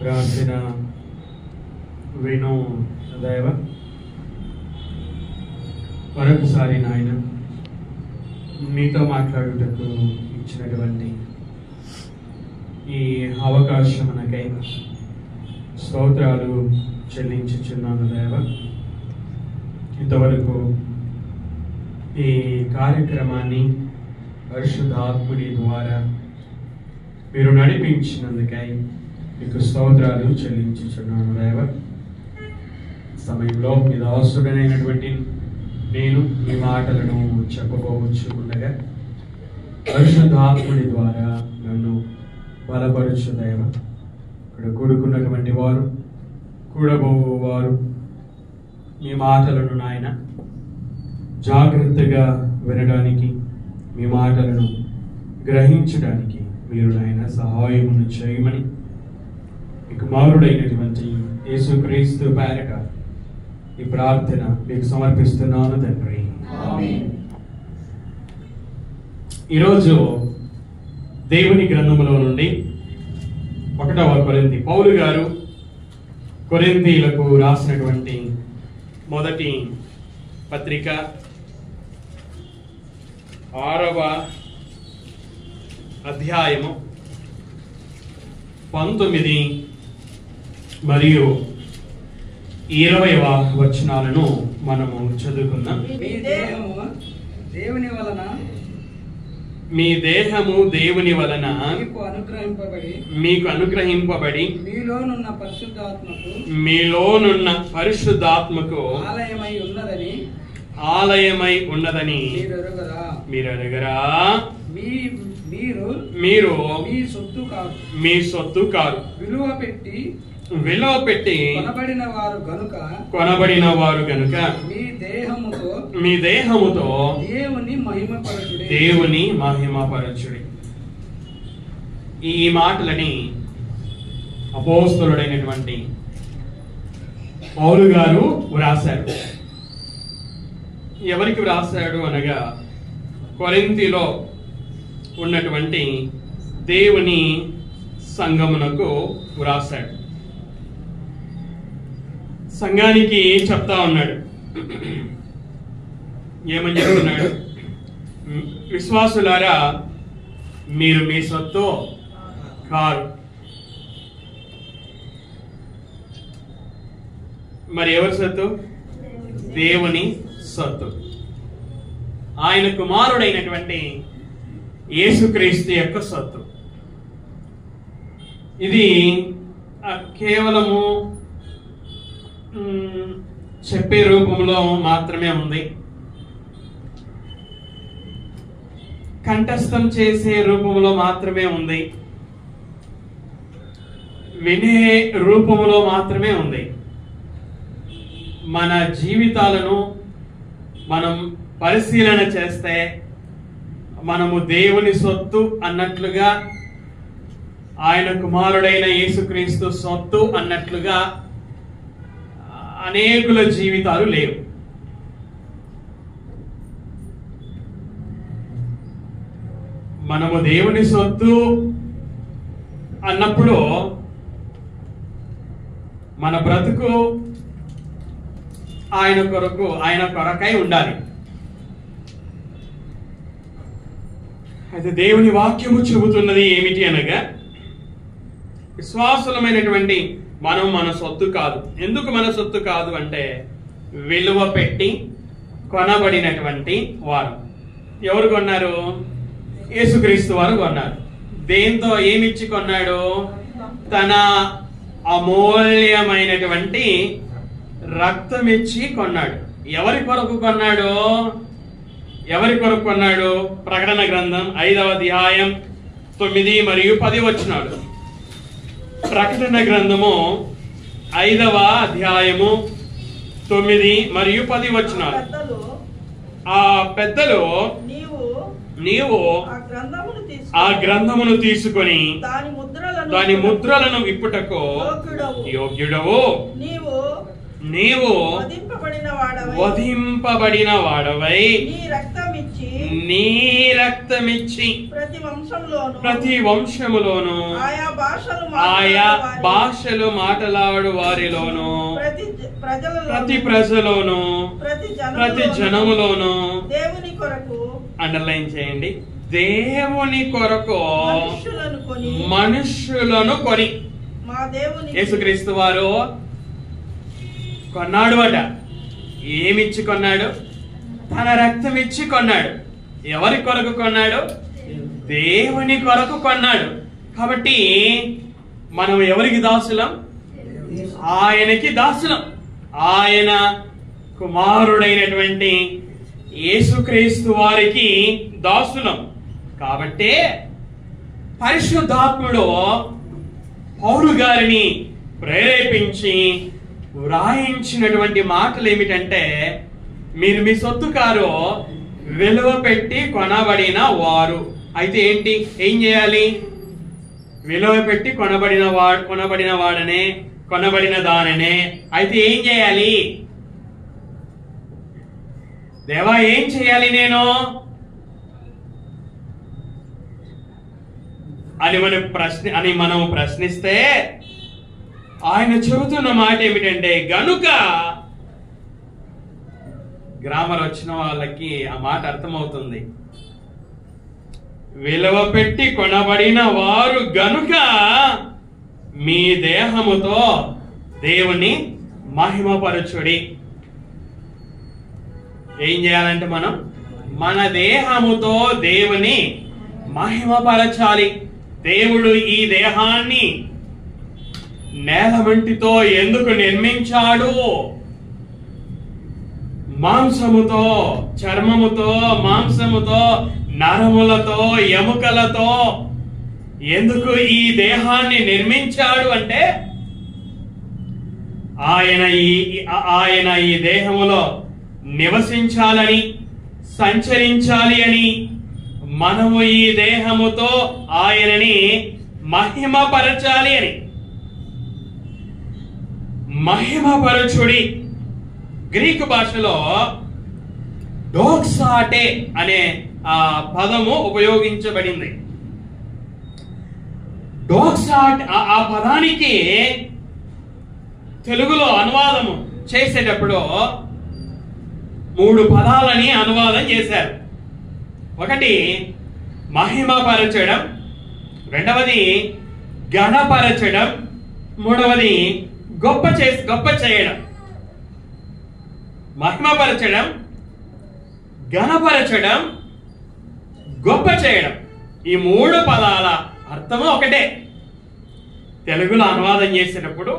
ప్రార్థన విను దైవ. మరొకసారి నాయన మీతో మాట్లాడుటకు ఇచ్చినటువంటి ఈ అవకాశమునకై స్తోత్రాలు చెల్లించుచున్నాను దైవ. ఇంతవరకు ఈ కార్యక్రమాన్ని పరిశుద్ధాత్ముడి ద్వారా మీరు నడిపించినందుకై మీకు స్తోత్రాలు చెల్లించుచున్నాను దైవ. సమయంలో మీ దాసుడనైనటువంటి నేను మీ మాటలను చెప్పబోవచ్చు ఉండగా పరిశుద్ధాత్ముడి ద్వారా నన్ను బలపరచు దైవ. ఇక్కడ కూడుకున్నటువంటి వారు కూడబోవారు మీ మాటలను నాయన జాగ్రత్తగా వినడానికి, మీ మాటలను గ్రహించడానికి మీరు నాయన సహాయమును చేయమని మీకు కుమారుడైనటువంటి యేసుక్రీస్తు పేరట ఈ ప్రార్థన మీకు సమర్పిస్తున్నాను తండ్రి. ఈరోజు దేవుని గ్రంథములో నుండి 1వ కొరింథీ పౌలు గారు కొరింథీలకు రాసినటువంటి మొదటి పత్రిక 6వ అధ్యాయము 19 మరియు 20వ వచనాలను మనము చదువుకుందాం. మీ దేహము దేవుని వలన మీకు అనుగ్రహింపబడి మీలోనున్న పరిశుద్ధాత్మకు ఆలయమై ఉన్నదని మీరు ఎరుగరా? మీరు మీ సొత్తు కాదు, విలువ పెట్టి కొనబడిన వారు గనుక మీ దేహముతో దేవుని మహిమపరచుడి. ఈ మాటలని అపోస్తలుడైనటువంటి పౌలు గారు వ్రాశారు. ఎవరికి వ్రాశాడు అనగా కొరింథీలో ఉన్నటువంటి దేవుని సంఘమునకు వ్రాశాడు. సంఘానికి చెప్తా ఉన్నాడు. ఏమని చెప్తున్నాడు? విశ్వాసులారా, మీరు మీ సొత్తు కారు. మరి ఎవరి సొత్తు? దేవుని సొత్తు. ఆయన కుమారుడైనటువంటి యేసుక్రీస్తు యొక్క సొత్తు. ఇది కేవలము చెప్పే రూపంలో మాత్రమే ఉంది, కంఠస్థం చేసే రూపంలో మాత్రమే ఉంది, వినే రూపంలో మాత్రమే ఉంది. మన జీవితాలను మనం పరిశీలన చేస్తే మనము దేవుని సొత్తు అన్నట్లుగా, ఆయన కుమారుడైన యేసుక్రీస్తు సొత్తు అన్నట్లుగా అనేకుల జీవితాలు లేవు. మనము దేవుని సొత్తు అన్నప్పుడు మన బ్రతుకు ఆయన కొరకై ఉండాలి. అయితే దేవుని వాక్యము చెబుతున్నది ఏమిటి అనగా, విశ్వాసులమైనటువంటి మనం మన సొత్తు కాదు. ఎందుకు మన సొత్తు కాదు అంటే, విలువ పెట్టి కొనబడినటువంటి వారు. ఎవరు కొన్నారు? యేసుక్రీస్తు వారు కొన్నారు. దేంతో? ఏమిచ్చి కొన్నాడు? తన అమూల్యమైనటువంటి రక్తం ఇచ్చి కొన్నాడు. ఎవరి కొరకు కొన్నాడు? ఎవరి కొరకు కొన్నాడు? ప్రకటన గ్రంథం 5వ అధ్యాయం 9 మరియు 10 వచనాలు. ప్రకటన గ్రంథము 5వ అధ్యాయము 9 మరియు 10 వచనాలు. ఆ పెద్దలు నీవు ఆ గ్రంథమును తీసుకొని దాని ముద్రలను విప్పుటకు యోగ్యుడవు, నీవు వధింపబడిన వాడవై నీ రక్తమిచ్చి ప్రతి వంశములోను ఆయా భాషలు మాట్లాడు వారిలోను ప్రతి ప్రజలోను ప్రతి జనములోను దేవుని కొరకు అండర్లైన్ చేయండి, దేవుని కొరకు మనుష్యులను కొని యేసుక్రీస్తు వారు కొన్నాడు అట. ఏమిచ్చి కొన్నాడు? తన రక్తం ఇచ్చి కొన్నాడు. ఎవరి కొరకు కొన్నాడు? దేవుని కొరకు కొన్నాడు. కాబట్టి మనం ఎవరికి దాసులం? ఆయనకి దాసులం. ఆయన కుమారుడైనటువంటి యేసుక్రీస్తు వారికి దాసులం. కాబట్టే పరిశుద్ధాత్ముడు పౌలు గారిని ప్రేరేపించి వ్రాయించినటువంటి మాటలు ఏమిటంటే, మీరు మీ సొత్తు కారు విలువ పెట్టి కొనబడిన వారు. అయితే ఏంటి? ఏం చేయాలి? విలువ పెట్టి కొనబడిన వాడనే, కొనబడిన దాననే. అయితే ఏం చేయాలి? దేవా ఏం చేయాలి నేను అని మనం ప్రశ్నిస్తే ఆయన చెబుతున్న మాట ఏమిటంటే, గనుక గ్రామర్ వచ్చిన వాళ్ళకి ఆ మాట అర్థమవుతుంది. విలువ పెట్టి కొనబడిన వారు గనుక మీ దేహముతో దేవుని మహిమపరచుడి. ఏం చేయాలంటే మనం మన దేహముతో దేవుని మహిమపరచాలి. దేవుడు ఈ దేహాన్ని నేలమంటితో ఎందుకు నిర్మించాడు? మాంసముతో, చర్మముతో, మాంసముతో, నరములతో, ఎముకలతో ఎందుకు ఈ దేహాన్ని నిర్మించాడు అంటే, ఆయన ఈ దేహములో నివసించాలని, సంచరించాలి అని, మనము ఈ దేహముతో ఆయనని మహిమపరచాలి అని. మహిమపరచుడి గ్రీకు భాషలో డోక్సాటే అనే ఆ పదము ఉపయోగించబడింది. డోక్సాట్ ఆ పదానికి తెలుగులో అనువాదము చేసేటప్పుడు 3 పదాలని అనువాదం చేశారు. ఒకటి మహిమపరచడం, రెండవది ఘనపరచడం, మూడవది గొప్ప చేయడం. మహిమపరచడం, ఘనపరచడం, గొప్ప చేయడం. ఈ 3 పదాల అర్థము ఒకటే. తెలుగులో అనువాదం చేసేటప్పుడు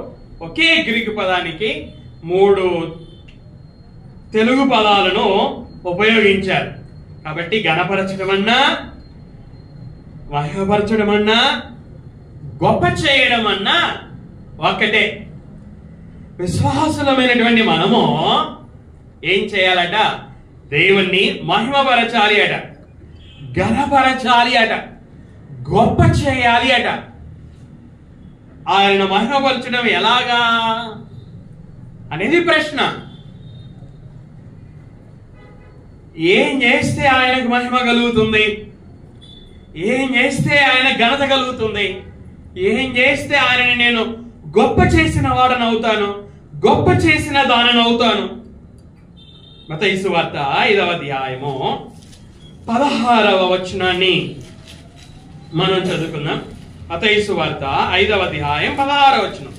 ఒకే గ్రీకు పదానికి 3 తెలుగు పదాలను ఉపయోగించారు. కాబట్టి ఘనపరచడం అన్నా, మహిమపరచడం అన్నా, గొప్ప చేయడం అన్నా ఒక్కటే. విశ్వాసులమైనటువంటి మనము ఏం చేయాలట? దేవుణ్ణి మహిమపరచాలి అట, ఘనపరచాలి అట, గొప్ప చేయాలి అట. ఆయన మహిమపరచడం ఎలాగా అనేది ప్రశ్న. ఏం చేస్తే ఆయనకు మహిమ కలుగుతుంది? ఏం చేస్తే ఆయన ఘనత కలుగుతుంది? ఏం చేస్తే ఆయనని నేను గొప్ప చేసిన వాడని అవుతాను, గొప్ప చేసిన దానిని అవుతాను? మత్తయి సువార్త 5వ అధ్యాయము 16వ వచనాన్ని మనం చదువుకుందాం. మత్తయి సువార్త 5వ అధ్యాయం 16వ వచనం.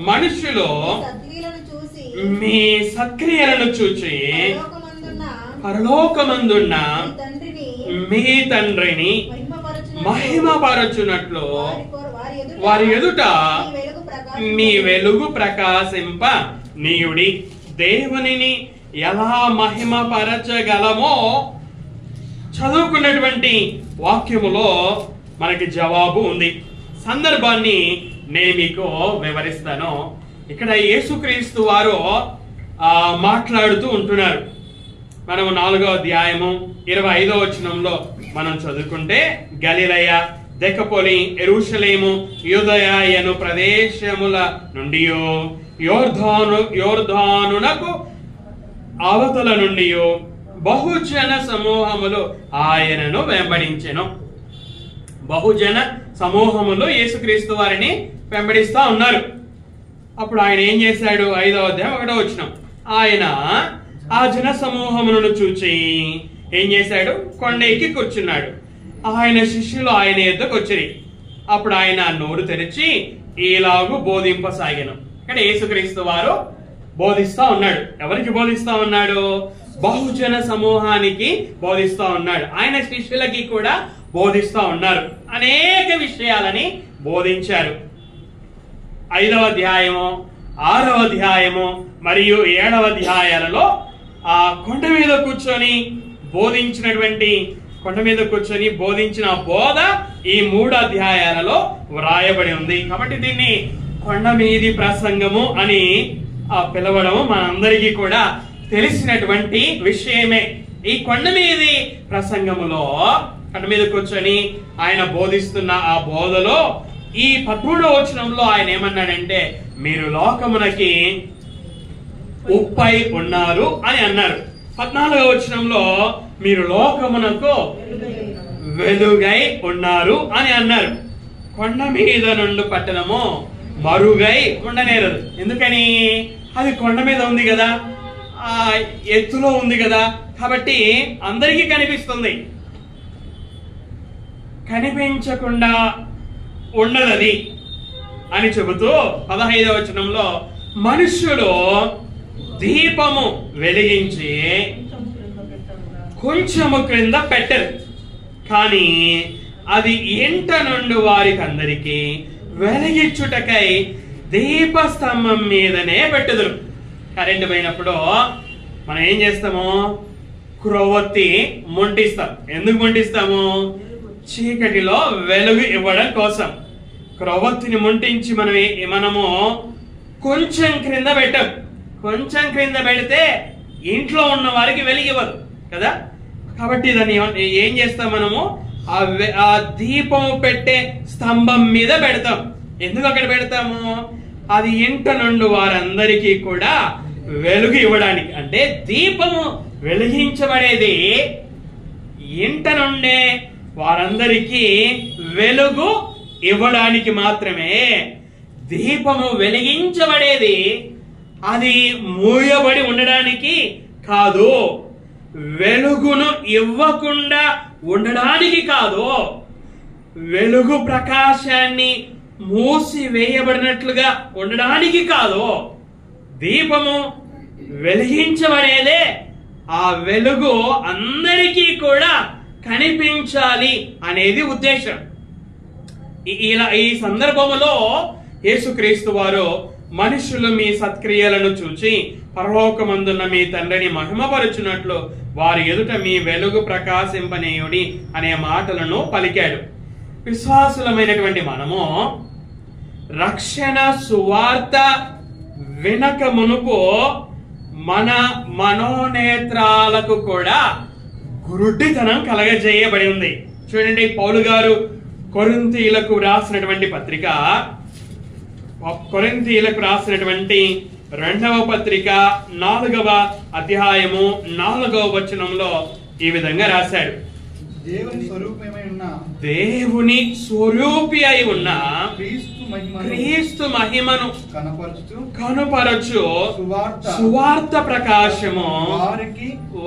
మనుషులు మీ సత్క్రియలను చూచి పరలోకమందున్న మీ తండ్రిని మహిమపరచునట్లు వారి ఎదుట మీ వెలుగు ప్రకాశింప నీయుడి. దేవునిని ఎలా మహిమపరచగలమో చదువుకున్నటువంటి వాక్యములో మనకి జవాబు ఉంది. సందర్భాన్ని నేను మీకు వివరిస్తాను. ఇక్కడ యేసుక్రీస్తు వారు మాట్లాడుతూ ఉంటున్నారు. మనం 4వ అధ్యాయము 25వ వచనంలో మనం చదువుకుంటే, గలిలయ, దెకపోలి, యెరూషలేము, యూదయను ప్రదేశముల నుండి, యోర్ధానునకు అవతల నుండి, బహుజన సమూహములు ఆయనను వెంబడించెను. బహుజన సమూహములు యేసుక్రీస్తు వారిని వెంబడిస్తా ఉన్నారు. అప్పుడు ఆయన ఏం చేశాడు? 5వ అధ్యాయం 1వ వచనం. ఆయన ఆ జన సమూహములను చూచి ఏం చేశాడు? కొండ ఎక్కి కూర్చున్నాడు. ఆయన శిష్యులు ఆయన యొద్దకు వచ్చిరి. అప్పుడు ఆయన నోరు తెరిచి ఈలాగు బోధింపసాగాను. ఇక్కడ యేసుక్రీస్తు వారు బోధిస్తా ఉన్నాడు. ఎవరికి బోధిస్తా ఉన్నాడు? బహుజన సమూహానికి బోధిస్తా ఉన్నాడు. ఆయన శిష్యులకి కూడా బోధిస్తా ఉన్నారు. అనేక విషయాలని బోధించారు. 5వ అధ్యాయము, 6వ అధ్యాయము మరియు 7వ అధ్యాయాలలో ఆ కొండ మీద కూర్చొని బోధించిన బోధ ఈ 3 అధ్యాయాలలో వ్రాయబడి ఉంది. కాబట్టి దీన్ని కొండ మీది ప్రసంగము అని పిలవడం మనందరికీ కూడా తెలిసినటువంటి విషయమే. ఈ కొండ మీది ప్రసంగములో కొండ మీద కూర్చొని ఆయన బోధిస్తున్న ఆ బోధలో ఈ 13వ వచనంలో ఆయన ఏమన్నాడంటే, మీరు లోకమునకి ఉప్పై ఉన్నారు అని అన్నారు. 14వ వచనంలో మీరు లోకమునకు వెలుగై ఉన్నారు అని అన్నారు. కొండ మీద నుండి పట్టణము మరుగై ఉండనేరదు. ఎందుకని? అది కొండ మీద ఉంది కదా, ఆ ఎత్తులో ఉంది కదా, కాబట్టి అందరికీ కనిపిస్తుంది. కనిపించకుండా ఉండదది అని చెబుతూ 15వ వచనంలో మనుష్యుడు దీపము వెలిగించి కొంచెము క్రింద పెట్టరు, కానీ అది ఇంట నుండి వారికి అందరికీ వెలిగించుటకై దీపస్తంభం మీదనే పెట్టుదురు. కరెంటు పోయినప్పుడు మనం ఏం చేస్తాము? క్రొవ్వొత్తి ముంటిస్తాం. ఎందుకు ముంటిస్తాము? చీకటిలో వెలుగు ఇవ్వడం కోసం. క్రొవ్వొత్తిని ముంటించి మనము కొంచెం క్రింద పెట్టాం. కొంచెం క్రింద పెడితే ఇంట్లో ఉన్న వారికి వెలిగివ్వదు కదా. కాబట్టి దాన్ని ఏం చేస్తాం? మనము ఆ దీపం పెట్టే స్తంభం మీద పెడతాం. ఎందుకు అక్కడ పెడతాము? అది ఇంట నుండి వారందరికీ కూడా వెలుగు ఇవ్వడానికి. అంటే దీపము వెలిగించబడేది ఇంట నుండే వారందరికీ వెలుగు ఇవ్వడానికి మాత్రమే. దీపము వెలిగించబడేది అది మూయబడి ఉండడానికి కాదు, వెలుగును ఇవ్వకుండా ఉండడానికి కాదు, వెలుగు ప్రకాశాన్ని మూసివేయబడినట్లుగా ఉండడానికి కాదు. దీపము వెలిగించబడేదే ఆ వెలుగు అందరికీ కూడా కనిపించాలి అనేది ఉద్దేశం. ఈ సందర్భంలో యేసుక్రీస్తు వారు మనుషులు మీ సత్క్రియలను చూచి పరలోకమందున్న మీ తండ్రిని మహిమపరచునట్లు వారి ఎదుట మీ వెలుగు ప్రకాశింపనేయుడి అనే మాటలను పలికాడు. విశ్వాసులమైనటువంటి మనము రక్షణ సువార్త వినక మునుపు మన మనోనేత్రాలకు కూడా గురుడితనం కలగజేయబడి ఉంది. చూడండి, పౌలు గారు కొరింథీయులకు రాసినటువంటి 2వ పత్రిక 4వ అధ్యాయము 4వ వచనంలో ఈ విధంగా రాశాడు. దేవుని స్వరూపి అయి ఉన్న క్రీస్తు మహిమను కనుపరచు సువార్త ప్రకాశము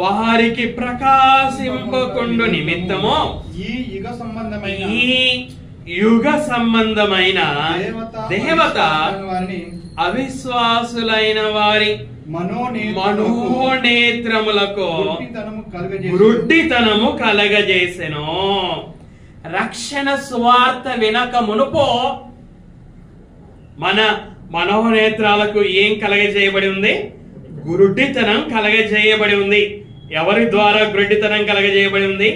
వారికి ప్రకాశింపకుండు నిమిత్తము ఈ యుగ సంబంధమైన దేవత అవిశ్వాసులైన వారి మనోనేత్రములకు గురుడితనము కలగజేసెను. రక్షణ సువార్త వినక మునుపు మన మనోనేత్రాలకు ఏం కలగజేయబడి ఉంది? గురుడితనం కలగజేయబడి ఉంది. ఎవరి ద్వారా గురుడితనం కలగజేయబడి ఉంది?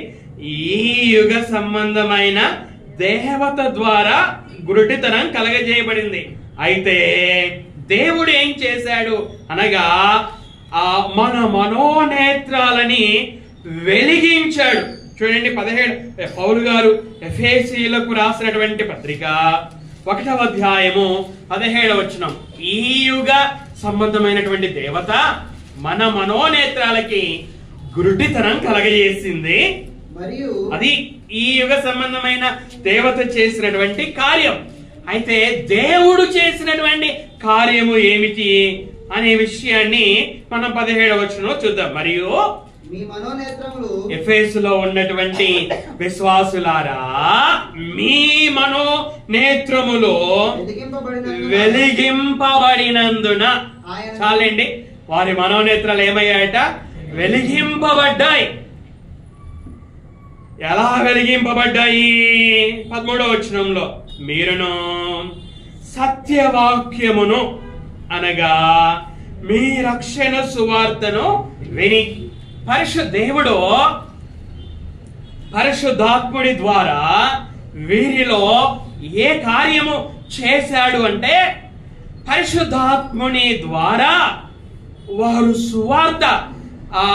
ఈ యుగ సంబంధమైన దేవత ద్వారా గురుడితనం కలగజేయబడింది. అయితే దేవుడు ఏం చేశాడు అనగా మన మనోనేత్రాలని వెలిగించాడు. చూడండి, 17 పౌలు గారు ఎఫెసీయులకు రాసినటువంటి పత్రిక 1వ అధ్యాయము 17వ వచనం. ఈ యుగ సంబంధమైనటువంటి దేవత మన మనోనేత్రాలకి గురుడితనం కలగజేసింది. మరియు అది ఈ యుగ సంబంధమైన దేవత చేసినటువంటి కార్యం. అయితే దేవుడు చేసినటువంటి కార్యము ఏమిటి అనే విషయాన్ని మనం 17వ వచనంలో చూద్దాం. మరియు మీ మనోనేత్రములు ఎఫెసులో ఉన్నటువంటి విశ్వాసులారా, మీ మనోనేత్రములు వెలిగింపబడినందున, చాలండి, వారి మనోనేత్రాలు ఏమయ్యాయట? వెలిగింపబడ్డాయి. ఎలా వెలిగింపబడ్డాయి? 13వ వచనంలో, మీరును సత్యవాక్యమును అనగా మీ రక్షణ సువార్తను విని, దేవుడు పరిశుద్ధాత్ముడి ద్వారా వీరిలో ఏ కార్యము చేశాడు అంటే, పరిశుద్ధాత్ముని ద్వారా వారు సువార్త, ఆ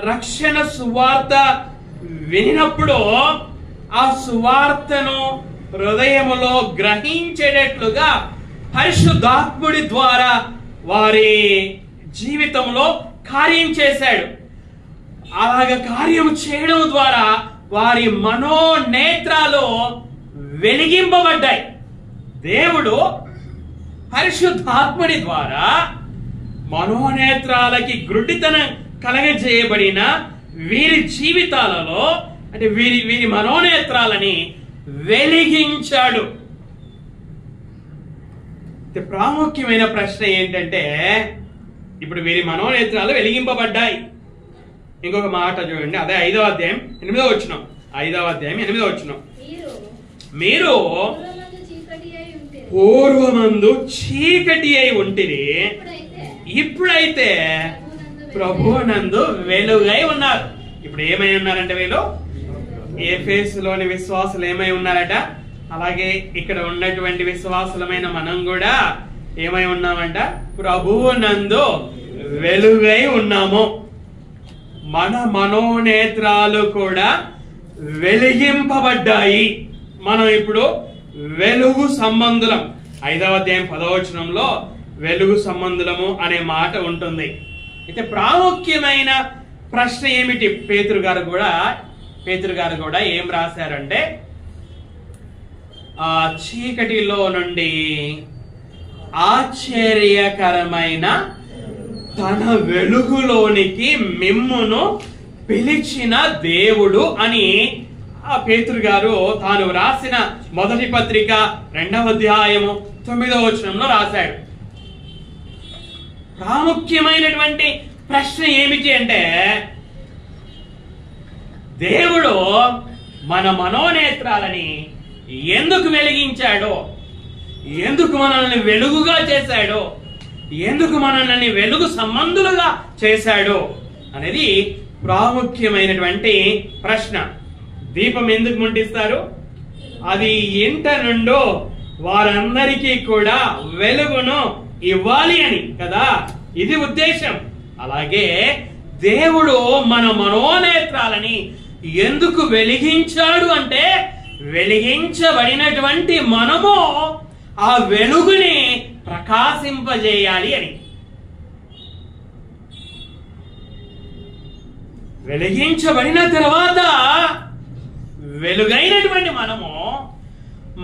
రక్షణ సువార్త వినినప్పుడు ఆ సువార్తను హృదయములో గ్రహించేటట్లుగా పరిశుద్ధాత్ముడి ద్వారా వారి జీవితంలో కార్యం చేశాడు. అలాగ కార్యం చేయడం ద్వారా వారి మనోనేత్రాలు వెలిగింపబడ్డాయి. దేవుడు పరిశుద్ధాత్ముడి ద్వారా మనోనేత్రాలకి గుడ్డితనం కలగజేయబడిన వీరి జీవితాలలో, అంటే వీరి మనోనేత్రాలని వెలిగించాడు. ప్రాముఖ్యమైన ప్రశ్న ఏంటంటే, ఇప్పుడు వీరి మనోనేత్రాలు వెలిగింపబడ్డాయి. ఇంకొక మాట చూడండి, అదే 5వ అధ్యాయం 8వ వచనం. 5వ అధ్యాయం 8వ వచనం, మీరు పూర్వమందు చీకటి అయి ఉంటిరి, ఇప్పుడైతే ప్రభువునందు వెలుగై ఉన్నారు. ఇప్పుడు ఏమై ఉన్నారంటే వీళ్ళు ఎఫెసులోని విశ్వాసులు ఏమై ఉన్నారట? అలాగే ఇక్కడ ఉన్నటువంటి విశ్వాసులమైన మనం కూడా ఏమై ఉన్నామంట? ప్రభువునందు వెలుగై ఉన్నాము. మన మనోనేత్రాలు కూడా వెలిగింపబడ్డాయి. మనం ఇప్పుడు వెలుగు సంబంధులం. 5వ అధ్యాయం 10వ వచనంలో వెలుగు సంబంధులము అనే మాట ఉంటుంది. అయితే ప్రాముఖ్యమైన ప్రశ్న ఏమిటి? పేతురు గారు కూడా ఏం రాశారంటే, ఆ చీకటిలో నుండి ఆశ్చర్యకరమైన తన వెలుగులోనికి మిమ్మును పిలిచిన దేవుడు అని ఆ పేతురు గారు తాను రాసిన మొదటి పత్రిక 2వ అధ్యాయము 9వ వచనంలో రాశాడు. ప్రాముఖ్యమైనటువంటి ప్రశ్న ఏమిటి అంటే, దేవుడు మన మనోనేత్రాలని ఎందుకు వెలిగించాడో, ఎందుకు మనల్ని వెలుగుగా చేశాడో, ఎందుకు మనల్ని వెలుగు సంబంధులుగా చేశాడో అనేది ప్రాముఖ్యమైనటువంటి ప్రశ్న. దీపం ఎందుకు ముట్టిస్తారు? అది ఇంట నుండో వారందరికీ కూడా వెలుగును ఇవ్వాలి అని కదా, ఇది ఉద్దేశం. అలాగే దేవుడు మన మనోనేత్రాలని ఎందుకు వెలిగించాడు అంటే, వెలిగించబడినటువంటి మనము ఆ వెలుగుని ప్రకాశింపజేయాలి అని. వెలిగించబడిన తర్వాత వెలుగైనటువంటి మనము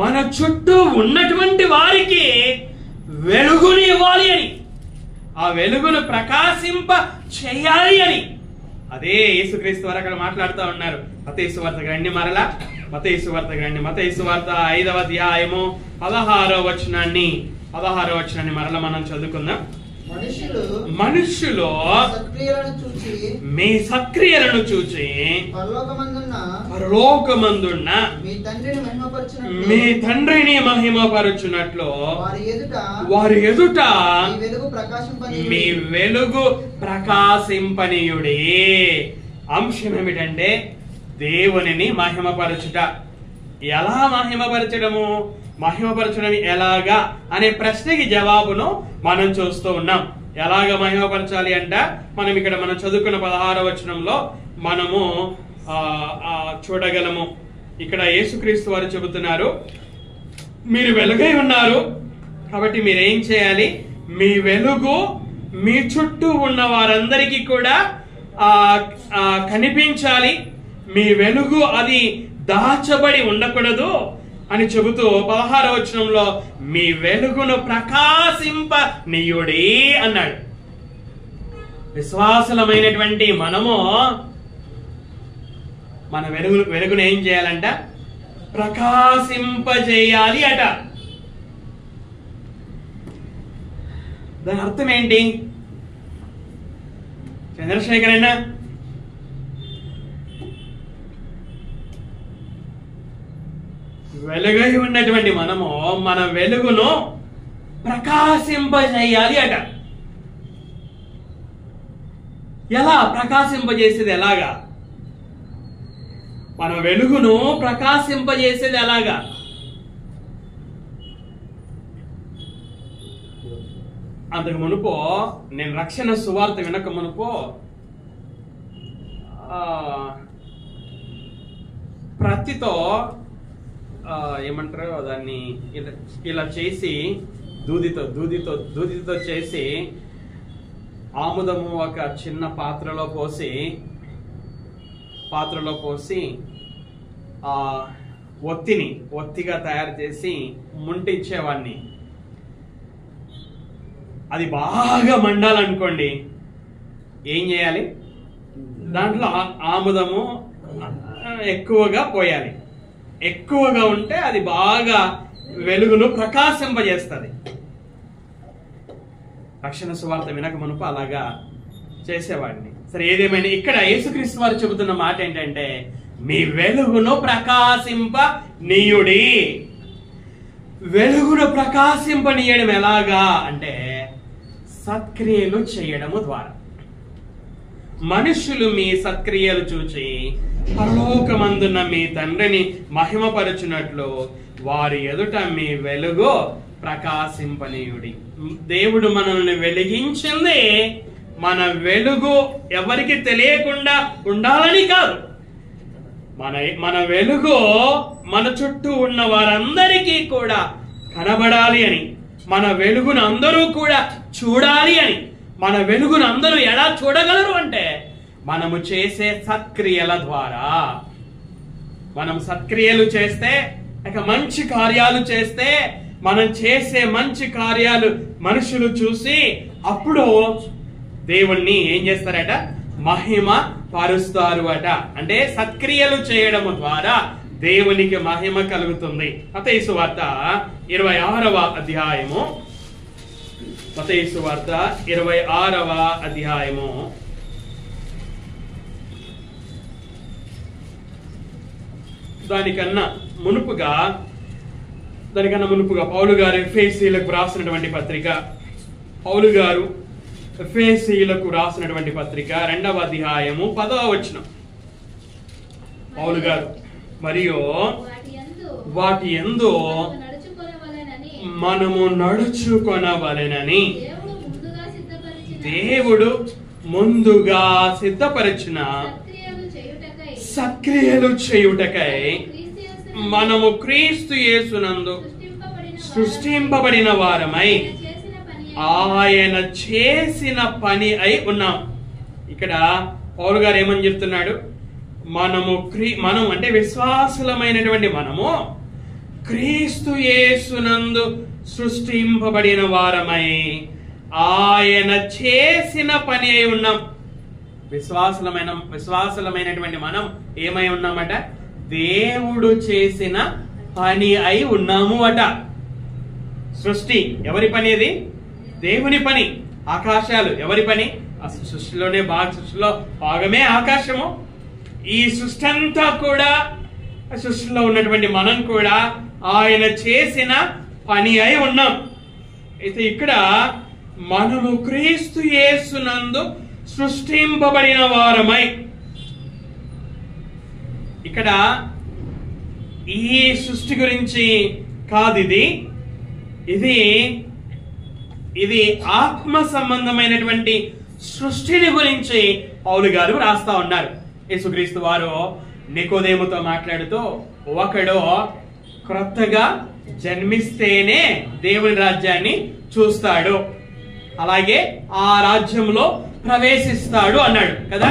మన చుట్టూ ఉన్నటువంటి వారికి వెలుగుని ఇవ్వాలి అని, ఆ వెలుగును ప్రకాశింప చేయాలి అని. అదే యేసుక్రీస్తు వారు అక్కడ మాట్లాడుతూ ఉన్నారు. మత్తయి సువార్తకు రండి, మరలా మత్తయి సువార్తకు రండి. మత్తయి సువార్త 5వ అధ్యాయము 16వ వచనాన్ని మరలా మనం చదువుకుందాం. మనుష్యులు మీ సక్రియలను చూచి పరలోకమందున్న మీ తండ్రిని మహిమపరచునట్లు వారి ఎదుట మీ వెలుగు ప్రకాశింపనీయుడి. అంశం ఏమిటంటే, దేవునిని మహిమపరచుట. ఎలా మహిమపరచడము, మహిమపరచడం ఎలాగా అనే ప్రశ్నకి జవాబును మనం చూస్తూ ఉన్నాం. ఎలాగ మహిమపరచాలి అంట, మనం చదువుకున్న 16వ వచనంలో మనము చూడగలము. ఇక్కడ యేసుక్రీస్తు వారు చెబుతున్నారు, మీరు వెలుగై ఉన్నారు కాబట్టి మీరేం చేయాలి? మీ వెలుగు మీ చుట్టూ ఉన్న వారందరికీ కూడా కనిపించాలి, మీ వెలుగు అది దాచబడి ఉండకూడదు అని చెబుతూ 16వ వచనంలో మీ వెలుగును ప్రకాశింపనీయుడి అన్నాడు. విశ్వాసులమైనటువంటి మనము మన వెలుగును ఏం చేయాలంట? ప్రకాశింపజేయాలి అట. దాని అర్థం ఏంటి? చంద్రశేఖర్ అన్న వెలుగై ఉన్నటువంటి మనము మన వెలుగును ప్రకాశింపజేయాలి అట. ఎలా ప్రకాశింపజేసేది? ఎలాగా? మన వెలుగును ప్రకాశింపజేసేది ఎలాగా? అంతకు మునుపో నేను రక్షణ సువార్త వినక మునుపో ప్రతితో ఏమంటారు దాన్ని, ఇలా చేసి దూదితో చేసి ఆముదము ఒక చిన్న పాత్రలో పోసి ఒత్తిగా తయారు చేసి ముంటించేవాడిని. అది బాగా మండాలనుకోండి, ఏం చేయాలి? దాంట్లో ఆముదము ఎక్కువగా పోయాలి. ఎక్కువగా ఉంటే అది బాగా వెలుగును ప్రకాశింపజేస్తుంది. రక్షణ సువార్త వినక మునుపు అలాగా చేసేవాడిని. సరే, ఏదేమైనా ఇక్కడ యేసుక్రీస్తు వారు చెబుతున్న మాట ఏంటంటే, మీ వెలుగును ప్రకాశింపనీయుడి. వెలుగును ప్రకాశింపనీయడం ఎలాగా అంటే సత్క్రియలు చేయడము ద్వారా. మనుషులు మీ సత్క్రియలు చూచి పరలోకమందున్న మీ తండ్రిని మహిమపరచునట్లు వారి ఎదుట మీ వెలుగు ప్రకాశింపనీయుడి. దేవుడు మనల్ని వెలిగించింది మన వెలుగు ఎవరికి తెలియకుండా ఉండాలని కాదు. మన వెలుగు మన చుట్టూ ఉన్న వారందరికీ కూడా కనబడాలి అని, మన వెలుగును అందరూ కూడా చూడాలి అని. మన వెలుగును అందరూ ఎలా చూడగలరు అంటే మనము చేసే సత్క్రియల ద్వారా. మనం సత్క్రియలు చేస్తే, మంచి కార్యాలు చేస్తే, మనం చేసే మంచి కార్యాలు మనుషులు చూసి అప్పుడు దేవుణ్ణి ఏం చేస్తారట? మహిమ పరుస్తారు అట. అంటే సత్క్రియలు చేయడం ద్వారా దేవునికి మహిమ కలుగుతుంది. మత్తయి సువార్త 26వ అధ్యాయము, మత్తయి సువార్త 26వ అధ్యాయము దానికన్నా మునుపుగా పౌలు గారు ఎఫెసీయులకు రాసినటువంటి పత్రిక, 2వ అధ్యాయము 10వ వచనం. పౌలు గారు, మరియు వాటి యందు మనము నడుచుకొనవలెనని దేవుడు ముందుగా సిద్ధపరిచిన సత్క్రియలు చేయుటకై మనము క్రీస్తు యేసునందు సృష్టింపబడిన వారమై ఆయన చేసిన పని అయి ఉన్నాం. ఇక్కడ పౌలు గారు ఏమని చెప్తున్నాడు? మనం అంటే విశ్వాసులమైనటువంటి మనము క్రీస్తు యేసునందు సృష్టింపబడిన వారమై ఆయన చేసిన పని అయి ఉన్నాం. విశ్వాసులమైనటువంటి మనం ఏమై ఉన్నామట? దేవుడు చేసిన పని అయి ఉన్నాము అట. సృష్టి ఎవరి పని? అది దేవుని పని. ఆకాశాలు ఎవరి పని? సృష్టిలో భాగమే ఆకాశము. ఈ సృష్టి అంతా కూడా, సృష్టిలో ఉన్నటువంటి మనం కూడా ఆయన చేసిన పని అయి ఉన్నాం. అయితే ఇక్కడ మనము క్రీస్తు యేసునందు సృష్టింపబడిన వారమై, ఇక్కడ ఈ సృష్టి గురించి కాదు, ఇది ఆత్మ సంబంధమైనటువంటి సృష్టిని గురించి పౌలు గారు రాస్తా ఉన్నారు. యేసుక్రీస్తు వారు నికోదేముతో మాట్లాడుతూ, ఒకడు క్రొత్తగా జన్మిస్తేనే దేవుని రాజ్యాన్ని చూస్తాడు, అలాగే ఆ రాజ్యంలో ప్రవేశిస్తాడు అన్నాడు కదా.